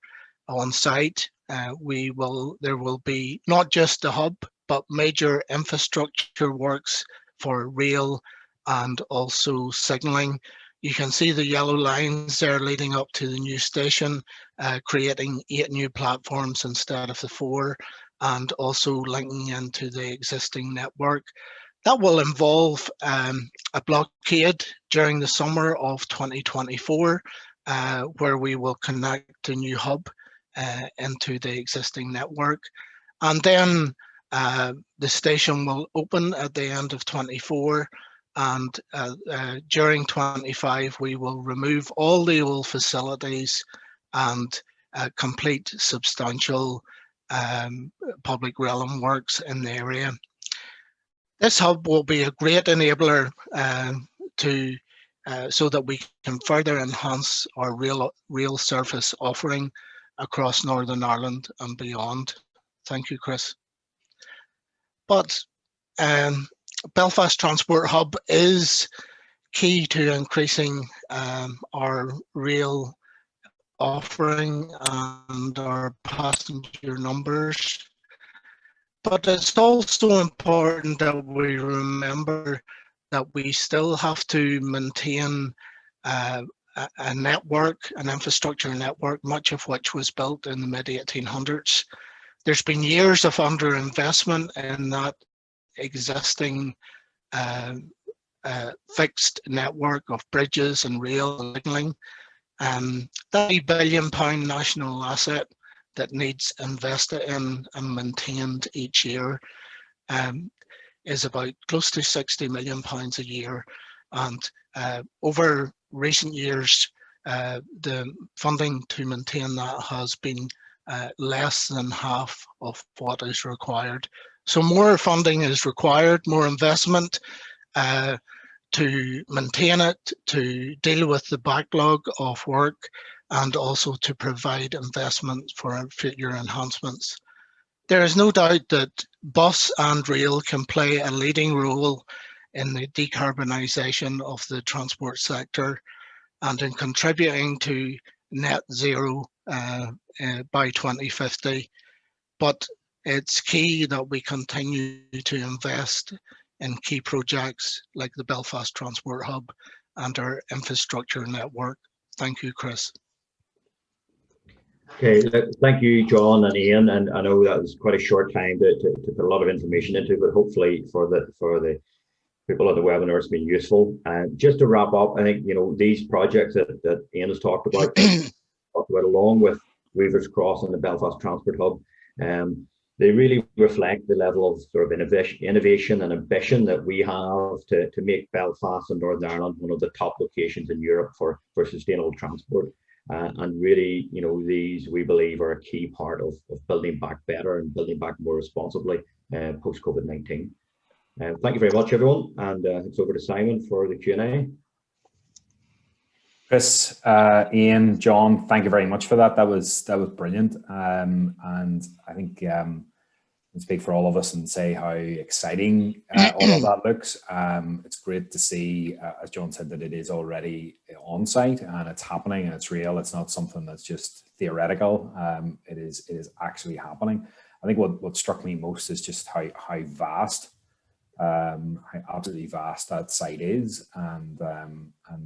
Speaker 9: on site. There will be not just the hub, but major infrastructure works for rail and also signalling. You can see the yellow lines there leading up to the new station, creating 8 new platforms instead of the 4, and also linking into the existing network. That will involve a blockade during the summer of 2024, where we will connect a new hub into the existing network. And then the station will open at the end of 24, and during 25 we will remove all the old facilities and complete substantial public realm works in the area. This hub will be a great enabler so that we can further enhance our rail service offering across Northern Ireland and beyond. Thank you, Chris. But Belfast Transport Hub is key to increasing our rail offering and our passenger numbers. But it's also important that we remember that we still have to maintain a network, an infrastructure network, much of which was built in the mid-1800s. There's been years of underinvestment in that existing fixed network of bridges and rail signaling. That £3 billion national asset that needs invested in and maintained each year is about close to £60 million a year. And over recent years, the funding to maintain that has been less than half of what is required. So more funding is required, more investment to maintain it, to deal with the backlog of work, and also to provide investment for future enhancements. There is no doubt that bus and rail can play a leading role in the decarbonisation of the transport sector and in contributing to net zero by 2050. But it's key that we continue to invest in key projects like the Belfast Transport Hub and our infrastructure network. Thank you, Chris.
Speaker 3: Okay, thank you, John and Ian. And I know that was quite a short time to put a lot of information into, but hopefully for the people at the webinar it's been useful. And just to wrap up, I think these projects that Ian has talked about, along with Weavers Cross and the Belfast Transport Hub, they really reflect the level of sort of innovation and ambition that we have to make Belfast and Northern Ireland one of the top locations in Europe for sustainable transport. And really, these we believe are a key part of building back better and building back more responsibly post COVID-19. Thank you very much, everyone, and it's over to Simon for the Q&A.
Speaker 1: Chris, Ian, John, thank you very much for that. That was brilliant, and I think I can speak for all of us and say how exciting all of that looks. It's great to see, as John said, that it is already on site and it's happening and it's real. It's not something that's just theoretical. It is actually happening. I think what struck me most is just how vast, how absolutely vast that site is, and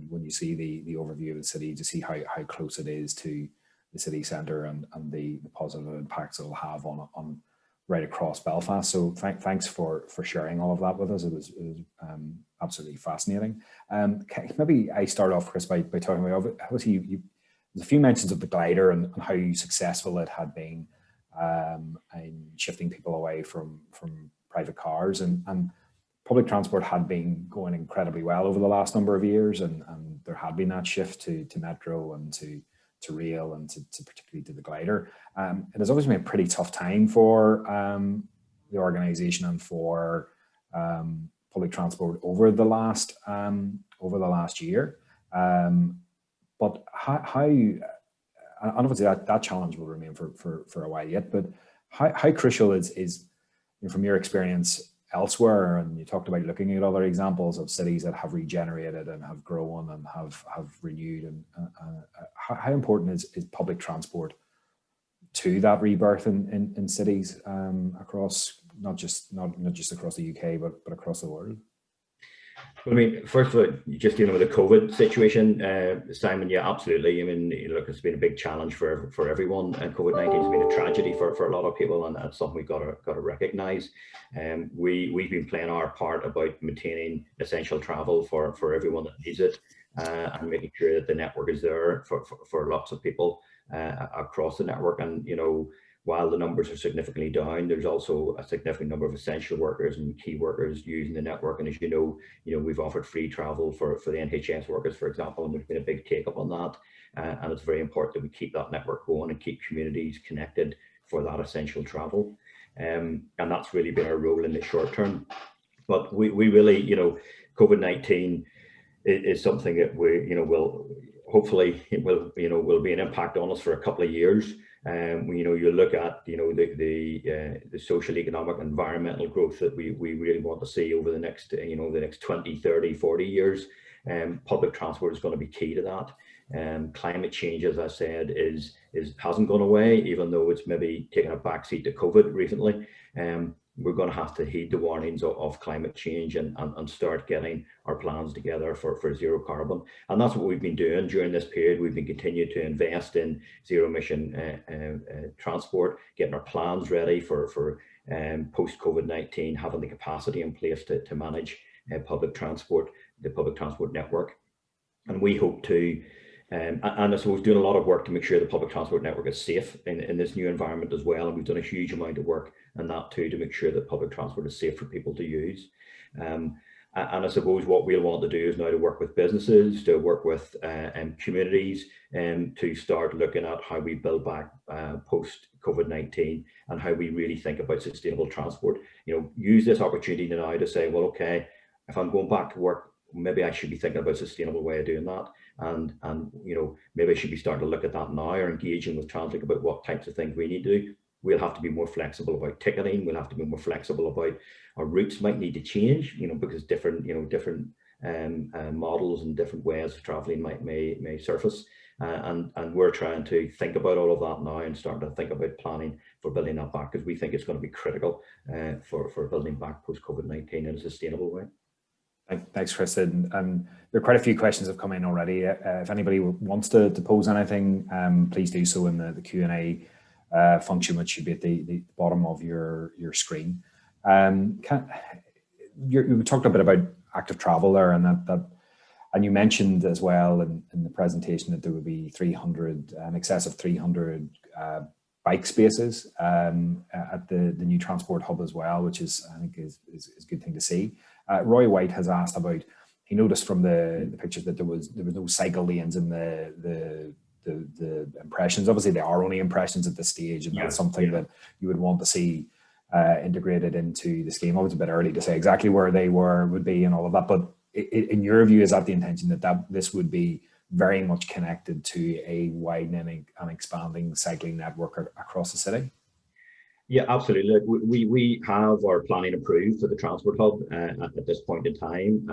Speaker 1: when you see the overview of the city, to see how close it is to the city centre and the positive impacts it'll have on right across Belfast. So thanks for sharing all of that with us. It was absolutely fascinating. Maybe I start off, Chris, by talking about, obviously there's a few mentions of the glider and how successful it had been in shifting people away from private cars, and public transport had been going incredibly well over the last number of years, and there had been that shift to metro and to rail and to particularly to the glider. It has always been a pretty tough time for the organisation and for public transport over the last year. But how and obviously that challenge will remain for a while yet. But how crucial is you know, from your experience elsewhere, and you talked about looking at other examples of cities that have regenerated and have grown and have renewed, and how important is public transport to that rebirth in cities across not just across the UK but across the world?
Speaker 3: Well, I mean, first of all, just dealing with the COVID situation, Simon, yeah, absolutely. I mean, look, it's been a big challenge for everyone, and COVID-19 has been a tragedy for a lot of people, and that's something we've got to recognise. We've been playing our part about maintaining essential travel for everyone that needs it, and making sure that the network is there for lots of people across the network. And you know, while the numbers are significantly down, there's also a significant number of essential workers and key workers using the network. And as you know, we've offered free travel for the NHS workers, for example, and there's been a big take up on that. And it's very important that we keep that network going and keep communities connected for that essential travel. And that's really been our role in the short term. But we really, COVID-19 is something that will hopefully it will be an impact on us for a couple of years. You look at the social, economic, environmental growth that we really want to see over the next the next 20, 30, 40 years. Public transport is going to be key to that. Climate change, as I said, hasn't gone away, even though it's maybe taken a backseat to COVID recently. We're going to have to heed the warnings of climate change and start getting our plans together for zero carbon. And that's what we've been doing during this period. We've been continuing to invest in zero emission transport, getting our plans ready for post COVID-19, having the capacity in place to manage the public transport network. And we hope to, and I suppose doing a lot of work to make sure the public transport network is safe in this new environment as well. And we've done a huge amount of work on that too, to make sure that public transport is safe for people to use. And I suppose what we'll want to do is now to work with businesses, to work with communities, to start looking at how we build back post COVID-19 and how we really think about sustainable transport. Use this opportunity now to say, well, okay, if I'm going back to work, maybe I should be thinking about a sustainable way of doing that. And maybe I should be starting to look at that now, or engaging with Translink about what types of things we need to do. We'll have to be more flexible about ticketing. We'll have to be more flexible about our routes might need to change, because different models and different ways of traveling may surface. And we're trying to think about all of that now and starting to think about planning for building that back, because we think it's going to be critical for building back post COVID-19 in a sustainable way.
Speaker 1: Thanks, Chris. And there are quite a few questions that have come in already. If anybody wants to pose anything, please do so in the Q&A function, which should be at the bottom of your screen. You talked a bit about active travel there, and and you mentioned as well in the presentation that there would be 300, in excess of 300 bike spaces at the new transport hub as well, which I think is a good thing to see. Roy White has asked about, he noticed from the pictures that there was no cycle lanes in the impressions. Obviously they are only impressions at this stage, and that's something that you would want to see integrated into the scheme. It's a bit early to say exactly where they would be and all of that, but in your view, is that the intention, that this would be very much connected to a widening and expanding cycling network across the city?
Speaker 3: Yeah, absolutely. Look, we have our planning approved for the transport hub at this point in time,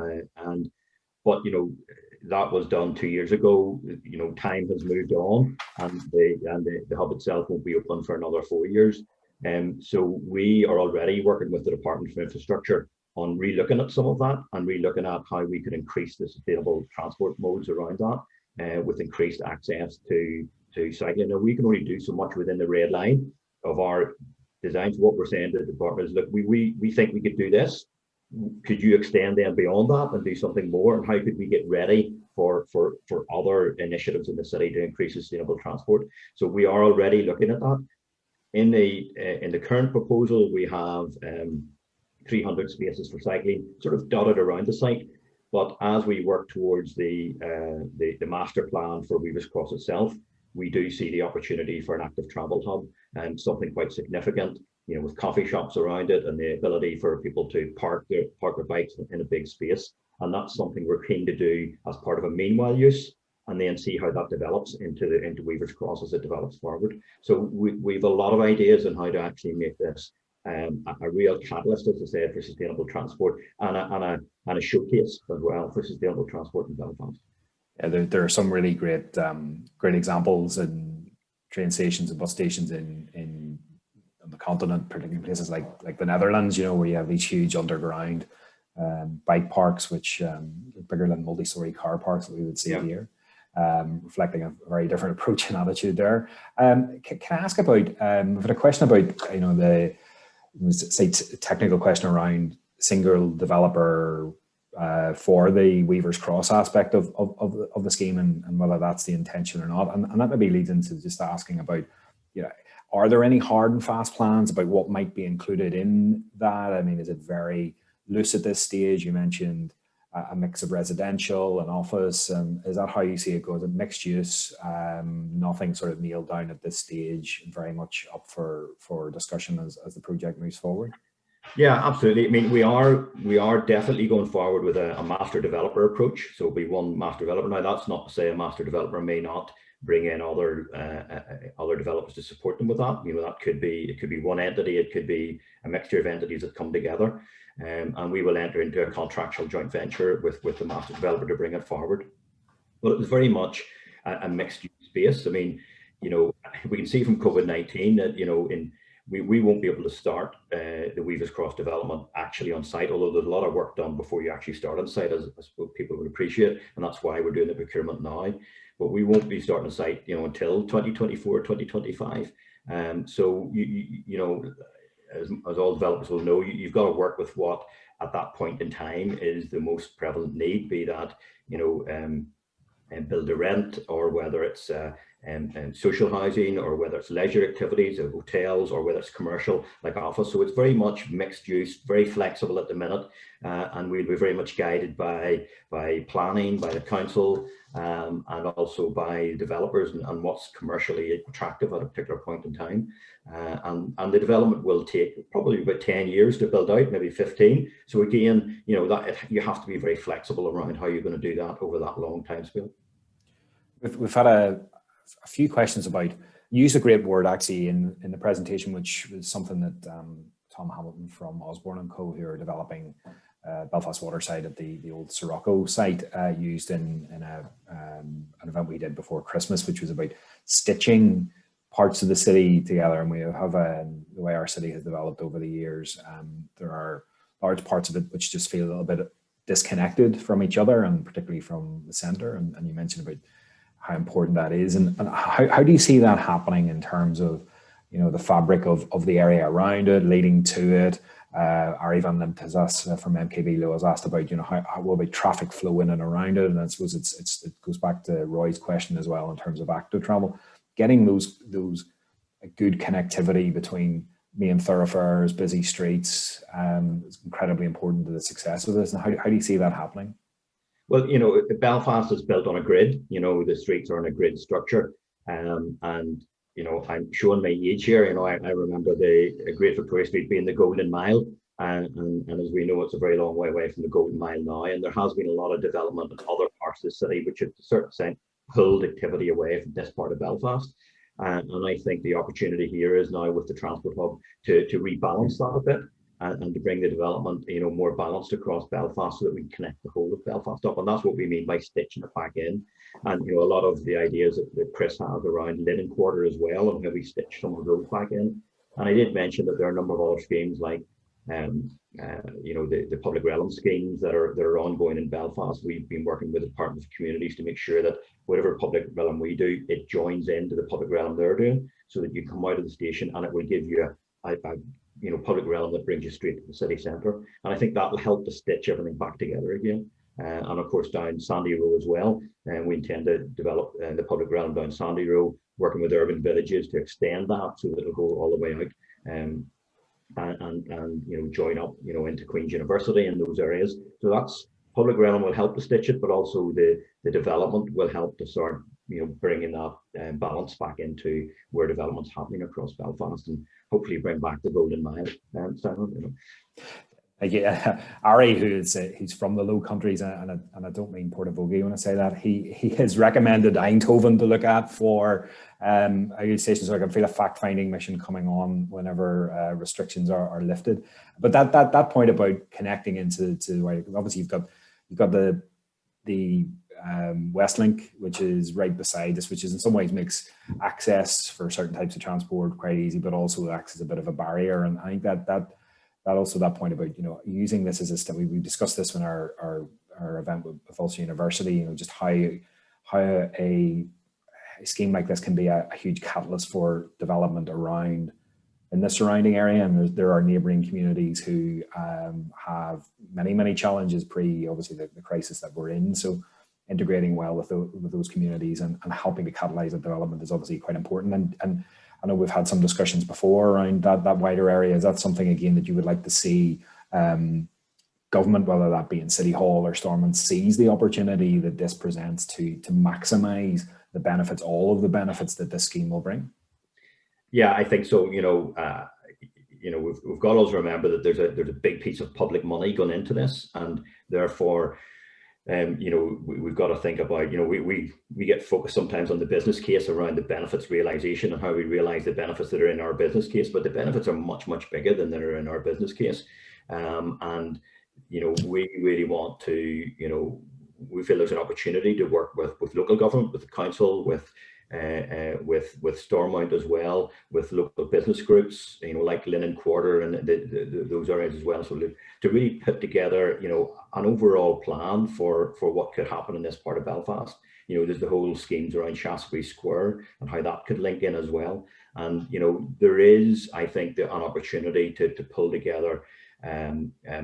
Speaker 3: but that was done 2 years ago. Time has moved on, and the hub itself won't be open for another 4 years. So we are already working with the Department for Infrastructure on relooking at some of that and relooking at how we could increase the sustainable transport modes around that with increased access to cycling. Now, we can only do so much within the red line of our designs. What we're saying to the department is, look, we think we could do this. Could you extend then beyond that and do something more? And how could we get ready for other initiatives in the city to increase sustainable transport? So we are already looking at that. In the current proposal, we have 300 spaces for cycling sort of dotted around the site. But as we work towards the master plan for Weavers Cross itself, we do see the opportunity for an active travel hub and something quite significant, you know, with coffee shops around it and the ability for people to park their bikes in a big space. And that's something we're keen to do as part of a meanwhile use, and then see how that develops into Weavers Cross as it develops forward. So we've a lot of ideas on how to actually make this a real catalyst, as I said, for sustainable transport and a showcase as well for sustainable transport in Belfast.
Speaker 1: Yeah, there are some really great examples in train stations and bus stations in on the continent, particularly places like the Netherlands, you know, where you have these huge underground bike parks, which are bigger than multi-story car parks that we would see here, reflecting a very different approach and attitude there. Can I ask about, I've had a question about, you know, technical question around single developer for the Weavers Cross aspect of the scheme, and whether that's the intention or not. And that maybe leads into just asking about, you know, are there any hard and fast plans about what might be included in that? I mean, is it very loose at this stage? You mentioned a mix of residential and office. Is that how you see it go? Is it mixed use? Nothing sort of nailed down at this stage, very much up for discussion as the project moves forward?
Speaker 3: Yeah, absolutely. I mean, we are definitely going forward with a master developer approach. So it'll be one master developer. Now, that's not to say a master developer may not bring in other developers to support them with that. You know, that could be one entity, it could be a mixture of entities that come together, and we will enter into a contractual joint venture with the master developer to bring it forward. But it was very much a mixed use space. I mean, you know, we can see from COVID-19 that, you know, we won't be able to start the Weavers Cross development actually on site, although there's a lot of work done before you actually start on site, as I suppose people would appreciate, and that's why we're doing the procurement now. But we won't be starting on site, you know, until 2024, 2025. So you know, as all developers will know, you've got to work with what at that point in time is the most prevalent need, be that, you know, build to rent, or whether it's social housing, or whether it's leisure activities or hotels, or whether it's commercial like office. So it's very much mixed use, very flexible at the minute, and we'll be very much guided by planning, by the council, and also by developers and what's commercially attractive at a particular point in time. And the development will take probably about 10 years to build out, maybe 15. So again, you know, that you have to be very flexible around how you're going to do that over that long time scale.
Speaker 1: We've had a few questions about, you used a great word actually in the presentation, which was something that Tom Hamilton from Osborne & Co, who are developing Belfast Waterside at the old Sirocco site, used in an event we did before Christmas, which was about stitching parts of the city together. And we have the way our city has developed over the years, there are large parts of it which just feel a little bit disconnected from each other, and particularly from the centre. And you mentioned about how important that is, and how do you see that happening in terms of, you know, the fabric of the area around it, leading to it? Ivan Limtazas from MKB was asked about, you know, how will be traffic flow in and around it, and I suppose it goes back to Roy's question as well in terms of active travel, getting those good connectivity between main thoroughfares, busy streets, is incredibly important to the success of this. And how do you see that happening?
Speaker 3: Well, you know, Belfast is built on a grid. You know, the streets are on a grid structure, and you know, I'm showing my age here. You know, I remember the Great Victoria Street being the Golden Mile, and as we know, it's a very long way away from the Golden Mile now. And there has been a lot of development in other parts of the city, which have to a certain extent pulled activity away from this part of Belfast. And I think the opportunity here is now with the transport hub to rebalance that a bit. And to bring the development, you know, more balanced across Belfast, so that we can connect the whole of Belfast up. And that's what we mean by stitching it back in. And, you know, a lot of the ideas that Chris has around Linen Quarter as well, and how we stitch some of those back in, And I did mention that there are a number of other schemes like the public realm schemes that are ongoing in Belfast. We've been working with the Department of Communities to make sure that whatever public realm we do, it joins into the public realm they're doing, so that you come out of the station and it will give you a public realm that brings you straight to the city centre. And I think that will help to stitch everything back together again. And of course down Sandy Row as well. And we intend to develop the public realm down Sandy Row, working with urban villages to extend that so that it'll go all the way out. And join up into Queen's University and those areas. So that's public realm will help to stitch it, but also the development will help to start bringing that balance back into where development's happening across Belfast, and hopefully bring back the golden mile. Simon,
Speaker 1: Yeah, Ari, he's from the Low Countries, and I don't mean Portavogie when I say that. He has recommended Eindhoven to look at for a station, so I can feel a fact-finding mission coming on whenever restrictions are lifted. But that point about connecting into obviously you've got the Westlink, which is right beside this, which is in some ways makes access for certain types of transport quite easy, but also acts as a bit of a barrier. And I think that point about using this as a step. We discussed this in our event with Ulster University. Just how a scheme like this can be a huge catalyst for development around in the surrounding area, and there are neighbouring communities who have many challenges obviously the crisis that we're in. So integrating well with those communities and helping to catalyse the development is obviously quite important. And I know we've had some discussions before around that wider area. Is that something again that you would like to see government, whether that be in City Hall or Stormont, seize the opportunity that this presents to maximise the benefits, all of the benefits that this scheme will bring?
Speaker 3: Yeah, I think so. We've got to also remember that there's a big piece of public money going into this, and therefore we've got to think about, we get focused sometimes on the business case around the benefits realization and how we realize the benefits that are in our business case, but the benefits are much bigger than that are in our business case. And we really want to, we feel there's an opportunity to work with local government, with the council, with Stormont as well, with local business groups, like Linen Quarter and those areas as well. So to really put together, an overall plan for what could happen in this part of Belfast. There's the whole schemes around Shaftesbury Square and how that could link in as well. And there is, I think, an opportunity to pull together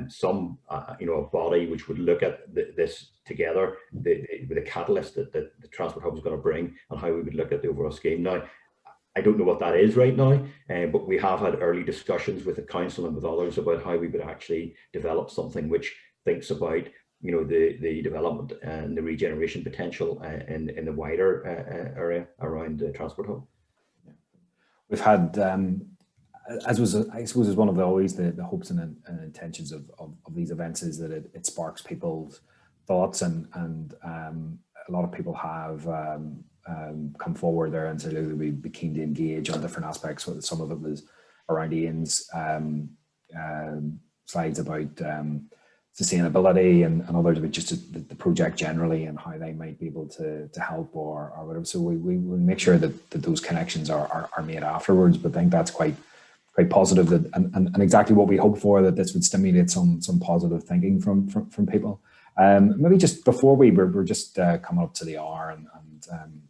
Speaker 3: some a body which would look at this together, the catalyst that the Transport Hub is going to bring, and how we would look at the overall scheme. Now, I don't know what that is right now, but we have had early discussions with the council and with others about how we would actually develop something which thinks about the development and the regeneration potential in the wider area around the Transport Hub.
Speaker 1: We've had I suppose is one of the hopes and intentions of these events is that it sparks people's thoughts, and a lot of people have come forward there and said they would be keen to engage on different aspects. Some of it was around Ian's slides about sustainability, and others about just the project generally and how they might be able to help or whatever. So we will make sure that those connections are made afterwards. But I think that's quite positive, that and exactly what we hope for, that this would stimulate some positive thinking from people. Maybe just before we're just coming up to the hour, and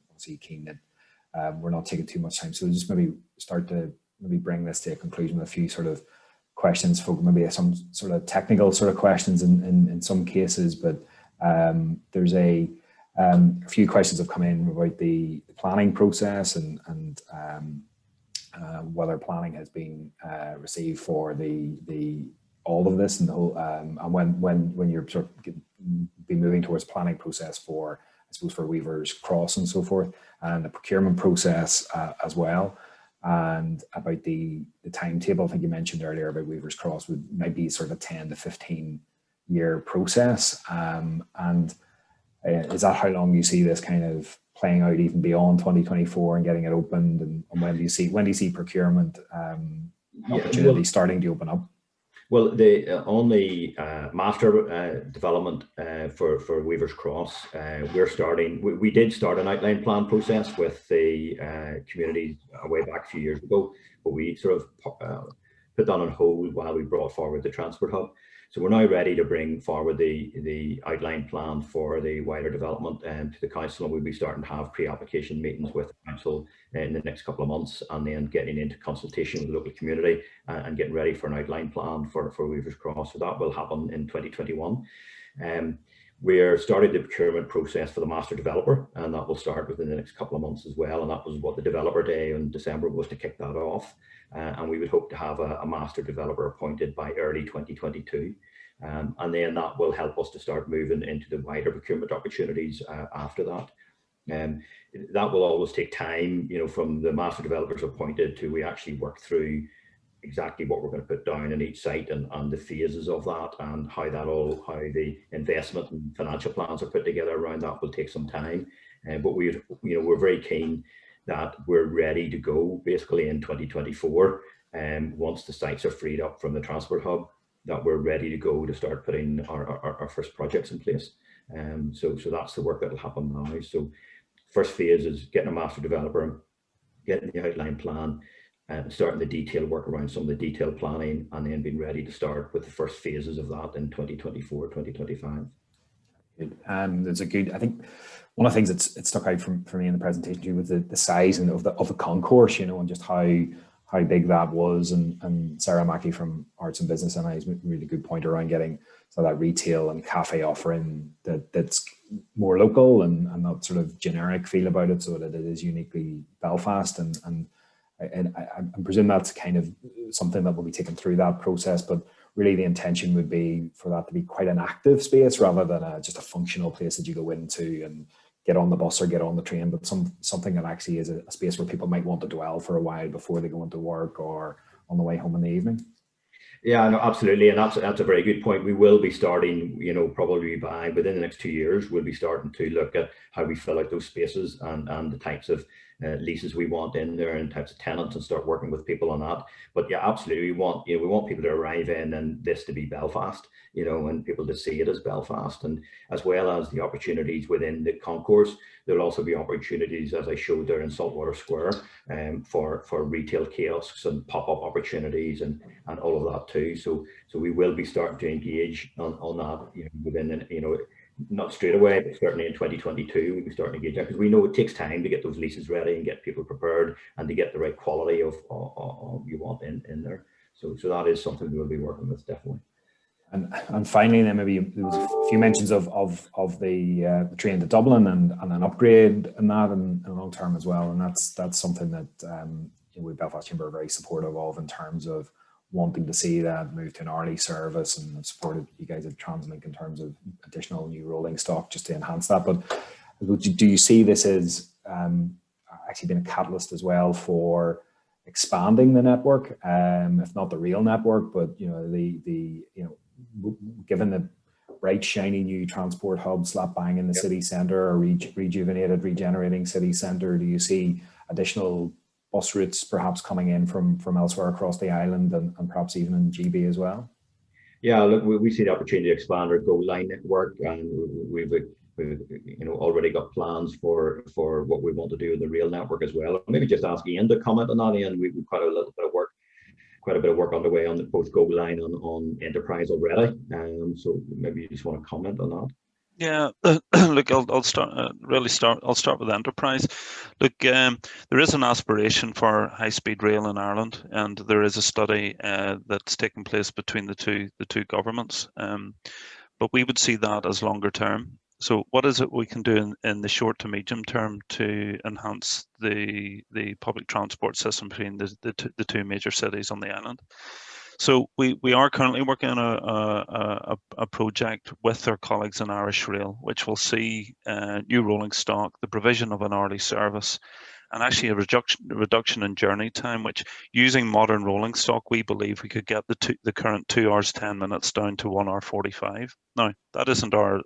Speaker 1: obviously keen that we're not taking too much time, so we'll just maybe start to bring this to a conclusion with a few sort of questions for maybe some sort of technical sort of questions in some cases, but there's a few questions have come in about the planning process and whether planning has been received for the all of this, and the whole, and when you're sort of be moving towards planning process for, I suppose, for Weaver's Cross and so forth, and the procurement process as well, and about the timetable. I think you mentioned earlier about Weaver's Cross might be sort of a 10 to 15 year process, and is that how long you see this kind of playing out even beyond 2024 and getting it opened, and when do you see procurement opportunities starting to open up?
Speaker 3: Well, on the master development for Weaver's Cross, we did start an outline plan process with the community way back a few years ago. but we sort of put that on hold while we brought forward the Transport Hub. So we're now ready to bring forward the outline plan for the wider development to the council, and we'll be starting to have pre-application meetings with the council in the next couple of months, and then getting into consultation with the local community and getting ready for an outline plan for Weavers Cross. So that will happen in 2021. We're starting the procurement process for the master developer, and that will start within the next couple of months as well. And that was what the developer day in December was, to kick that off. And we would hope to have a master developer appointed by early 2022. And then that will help us to start moving into the wider procurement opportunities after that. That will always take time, you know, from the master developers appointed to we actually work through exactly what we're going to put down in each site and the phases of that, and how the investment and financial plans are put together around that will take some time. But we're very keen that we're ready to go basically in 2024. Once the sites are freed up from the Transport Hub, that we're ready to go to start putting our first projects in place. So that's the work that will happen now. So first phase is getting a master developer, getting the outline plan, starting the detail work around some of the detailed planning, and then being ready to start with the first phases of that in 2024, 2025.
Speaker 1: There's a good, I think one of the things that stuck out for me in the presentation too was the size and of the concourse, you know, and just how big that was. And Sarah Mackey from Arts and Business and I has made a really good point around getting so that retail and cafe offering that's more local and not sort of generic feel about it, so that it is uniquely Belfast. And I presume that's kind of something that will be taken through that process, but really the intention would be for that to be quite an active space rather than just a functional place that you go into and get on the bus or get on the train, but something that actually is a space where people might want to dwell for a while before they go into work or on the way home in the evening.
Speaker 3: Yeah, no, absolutely, and that's a very good point. We will be starting, you know, probably within the next 2 years, we'll be starting to look at how we fill out those spaces and the types of leases we want in there and types of tenants, and start working with people on that. But yeah, absolutely, we want people to arrive in and this to be Belfast, you know, and people to see it as Belfast, and as well as the opportunities within the concourse. There'll also be opportunities, as I showed there in Saltwater Square, for retail kiosks and pop-up opportunities and all of that too. So we will be starting to engage on that, you know, within, you know, not straight away, but certainly in 2022, we'll be starting to engage that, because we know it takes time to get those leases ready and get people prepared and to get the right quality of you want in there. So that is something we'll be working with, definitely.
Speaker 1: And finally, then maybe there was a few mentions of the train to Dublin and an upgrade in that and long term as well. And that's something that you know, we Belfast Chamber are very supportive of in terms of wanting to see that move to an hourly service, and have supported you guys at Translink in terms of additional new rolling stock just to enhance that. But do you see this as actually been a catalyst as well for expanding the network, if not the real network, but you know given the bright shiny new transport hub slap bang in the city centre, or rejuvenated, regenerating city centre, do you see additional bus routes perhaps coming in from elsewhere across the island and perhaps even in GB as well?
Speaker 3: Yeah, look, we see the opportunity to expand our GO line network, and we've you know, already got plans for what we want to do in the rail network as well. Maybe just ask Ian to comment on that. Ian, we've quite a bit of work underway on both GO line on Enterprise already. So maybe you just want to comment on that.
Speaker 8: Yeah, look, I'll start with Enterprise. Look, there is an aspiration for high-speed rail in Ireland, and there is a study that's taking place between the two governments. But we would see that as longer term. So what is it we can do in the short to medium term to enhance the public transport system between the two major cities on the island? So we are currently working on a project with our colleagues in Irish Rail, which will see new rolling stock, the provision of an hourly service, and actually a reduction in journey time, which, using modern rolling stock, we believe we could get the current 2 hours 10 minutes down to 1 hour 45. Now, that isn't our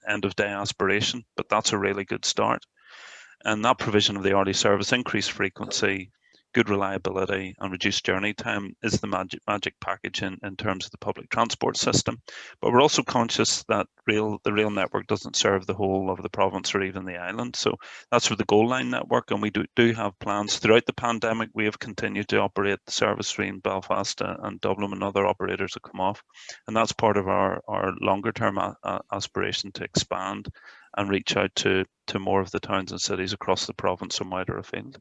Speaker 8: end of day aspiration, but that's a really good start. And that provision of the hourly service, increased frequency, good reliability and reduced journey time is the magic package in terms of the public transport system. But we're also conscious that the rail network doesn't serve the whole of the province or even the island. So that's for the Gold Line network, and we do have plans. Throughout the pandemic, we have continued to operate the service between Belfast and Dublin, and other operators have come off. And that's part of our longer term aspiration to expand and reach out to more of the towns and cities across the province and wider afield.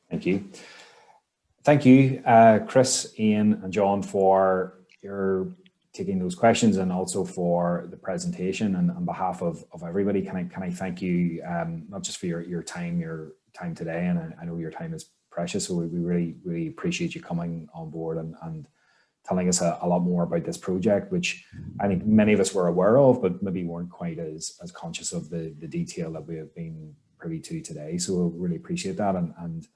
Speaker 1: Thank you. Thank you, Chris, Ian and John, for your taking those questions and also for the presentation. And on behalf of everybody, can I thank you not just for your time today, and I know your time is precious, so we really appreciate you coming on board and telling us a lot more about this project, which I think many of us were aware of, but maybe weren't quite as conscious of the detail that we have been privy to today. So we'll really appreciate that. And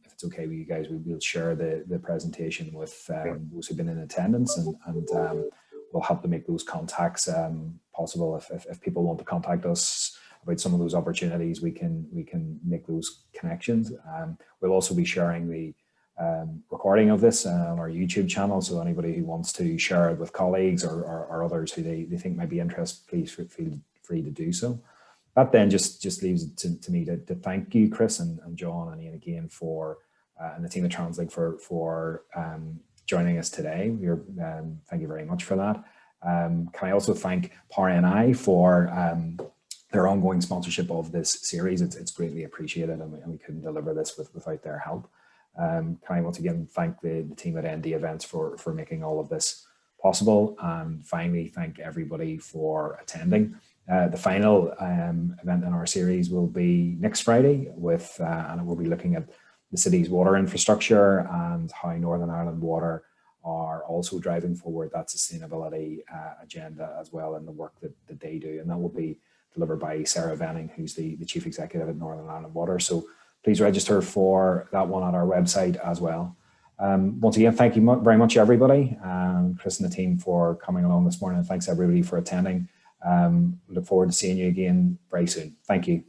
Speaker 1: if it's okay with you guys, we'll share the presentation with those who've been in attendance, and we'll help to make those contacts possible. If people want to contact us about some of those opportunities, we can make those connections. We'll also be sharing the recording of this on our YouTube channel, so anybody who wants to share it with colleagues or others who they think might be interested, please feel free to do so. That then just leaves it to me to thank you, Chris and John and Ian again for and the team at Translink for joining us today. Thank you very much for that. Can I also thank PowerNI for their ongoing sponsorship of this series? It's greatly appreciated, and we couldn't deliver this without their help. Can I once again thank the team at ND Events for making all of this possible, and finally thank everybody for attending. The final event in our series will be next Friday and we'll be looking at the city's water infrastructure and how Northern Ireland Water are also driving forward that sustainability agenda as well in the work that they do. And that will be delivered by Sarah Venning, who's the Chief Executive at Northern Ireland Water. So please register for that one on our website as well. Once again, thank you very much, everybody. Chris and the team for coming along this morning. And thanks everybody for attending. Look forward to seeing you again very soon. Thank you.